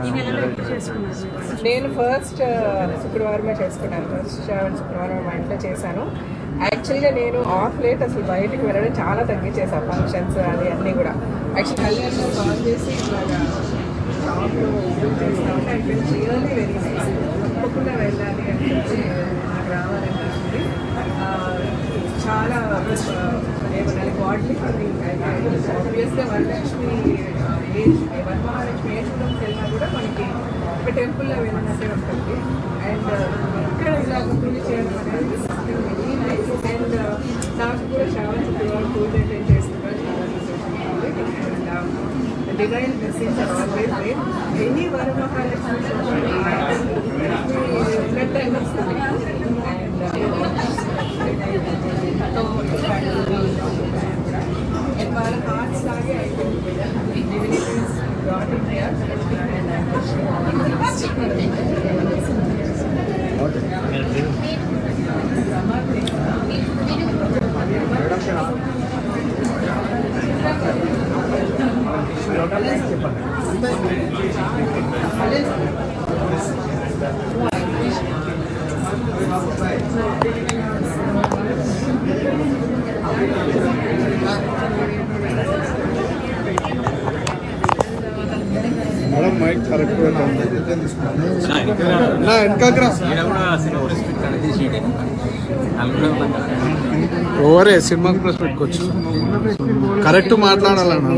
ఈ నెలలో ఎప్పుడు చేసుకున్నారు? నేను ఫస్ట్ శుక్రవారమే చేసుకున్నాను. ఫస్ట్ శ్రావణ శుక్రవారం మా ఇంట్లో చేశాను. యాక్చువల్గా నేను ఆఫ్ లేట్ అసలు బయటికి వెళ్ళడం చాలా తగ్గించేసాను, ఫంక్షన్స్ అది అన్నీ కూడా. యాక్చువల్లీ కళ్యాణ్ కాల్ చేసి ఇలాగా షాప్లో చేస్తా ఉంటే I feel really very nice. తప్పకుండా వెళ్ళాలి అని చెప్పి నాకు రావాలనిపించింది. చాలా ఏమన్నా గాడ్లీ ఫీలింగ్. ఆబ్వియస్గా వరలక్ష్మి వరమహాలక్ష్మి ఏ చూడడానికి వెళ్ళినా కూడా మనకి ఒక టెంపుల్లో వెళ్ళినట్టే ఉంటుంది. అండ్ ఇక్కడ ఇలాగ పూజ చేయడం అనేది వెరీ నైస్. అండ్ నాకు కూడా శ్రావణ శుక్రవారం పూజ అటెండ్ చేస్తున్నారు, చాలా సంతోషంగా ఉంది. And divine blessings are always there. Any Varamahalakshmi ఉన్నట్టు అనిపిస్తుంది. And వాళ్ళ హార్ట్స్ లాగే అయిపోయింది. God in there. Mic correct నా వెనకాల ఓవరే సినిమాకి ప్రెస్ పెట్టుకోవచ్చు. కరెక్ట్ మాట్లాడాలన్నా.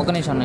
ఒక నిమిషం.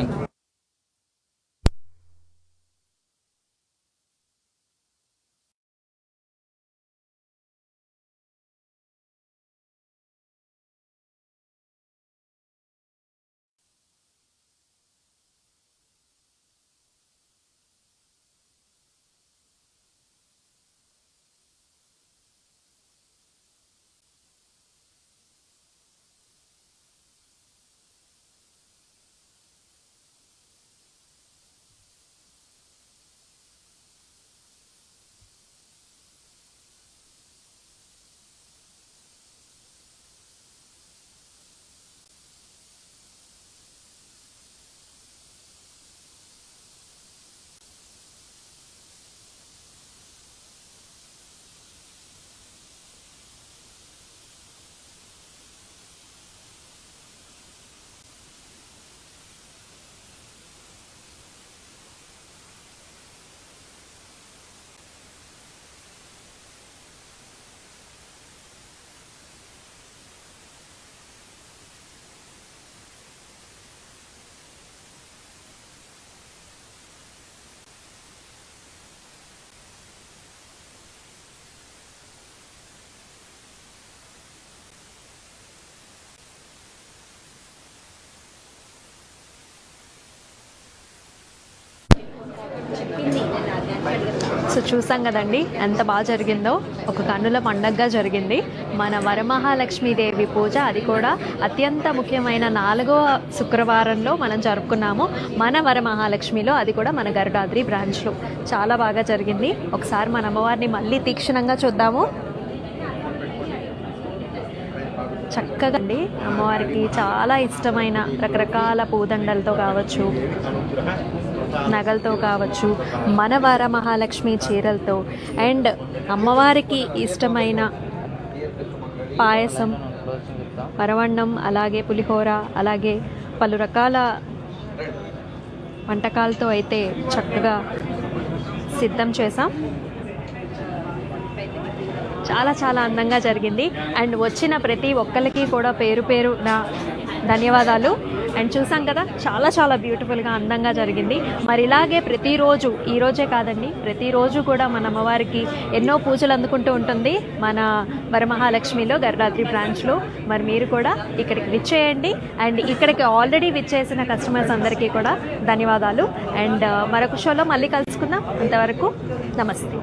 సో చూసాం కదండి ఎంత బాగా జరిగిందో, ఒక కన్నుల పండగగా జరిగింది మన వరమహాలక్ష్మీదేవి పూజ. అది కూడా అత్యంత ముఖ్యమైన 4వ శుక్రవారంలో మనం జరుపుకున్నాము మన వరమహాలక్ష్మిలో, అది కూడా మన గరుడాద్రి బ్రాంచ్లో. చాలా బాగా జరిగింది. ఒకసారి మన అమ్మవారిని మళ్ళీ తీక్షణంగా చూద్దాము. చక్కగా అండి, అమ్మవారికి చాలా ఇష్టమైన రకరకాల పూదండలతో కావచ్చు, నగలతో కావచ్చు, మన వరమహాలక్ష్మి చీరలతో, అండ్ అమ్మవారికి ఇష్టమైన పాయసం, పరవన్నం, అలాగే పులిహోర, అలాగే పలు రకాల వంటకాలతో అయితే చక్కగా సిద్ధం చేసాం. చాలా చాలా అందంగా జరిగింది. అండ్ వచ్చిన ప్రతి ఒక్కరికి కూడా పేరు పేరు నా ధన్యవాదాలు. అండ్ చూసాం కదా, చాలా చాలా బ్యూటిఫుల్గా అందంగా జరిగింది. మరి ఇలాగే ప్రతిరోజు, ఈరోజే కాదండి, ప్రతిరోజు కూడా మన అమ్మవారికి ఎన్నో పూజలు అందుకుంటూ ఉంటుంది మన వరమహాలక్ష్మిలో గరుడాద్రి బ్రాంచ్లో. మరి మీరు కూడా ఇక్కడికి విచ్చేయండి. అండ్ ఇక్కడికి ఆల్రెడీ విచ్చేసిన కస్టమర్స్ అందరికీ కూడా ధన్యవాదాలు. అండ్ మరొక షోలో మళ్ళీ కలుసుకుందాం. అంతవరకు నమస్తే.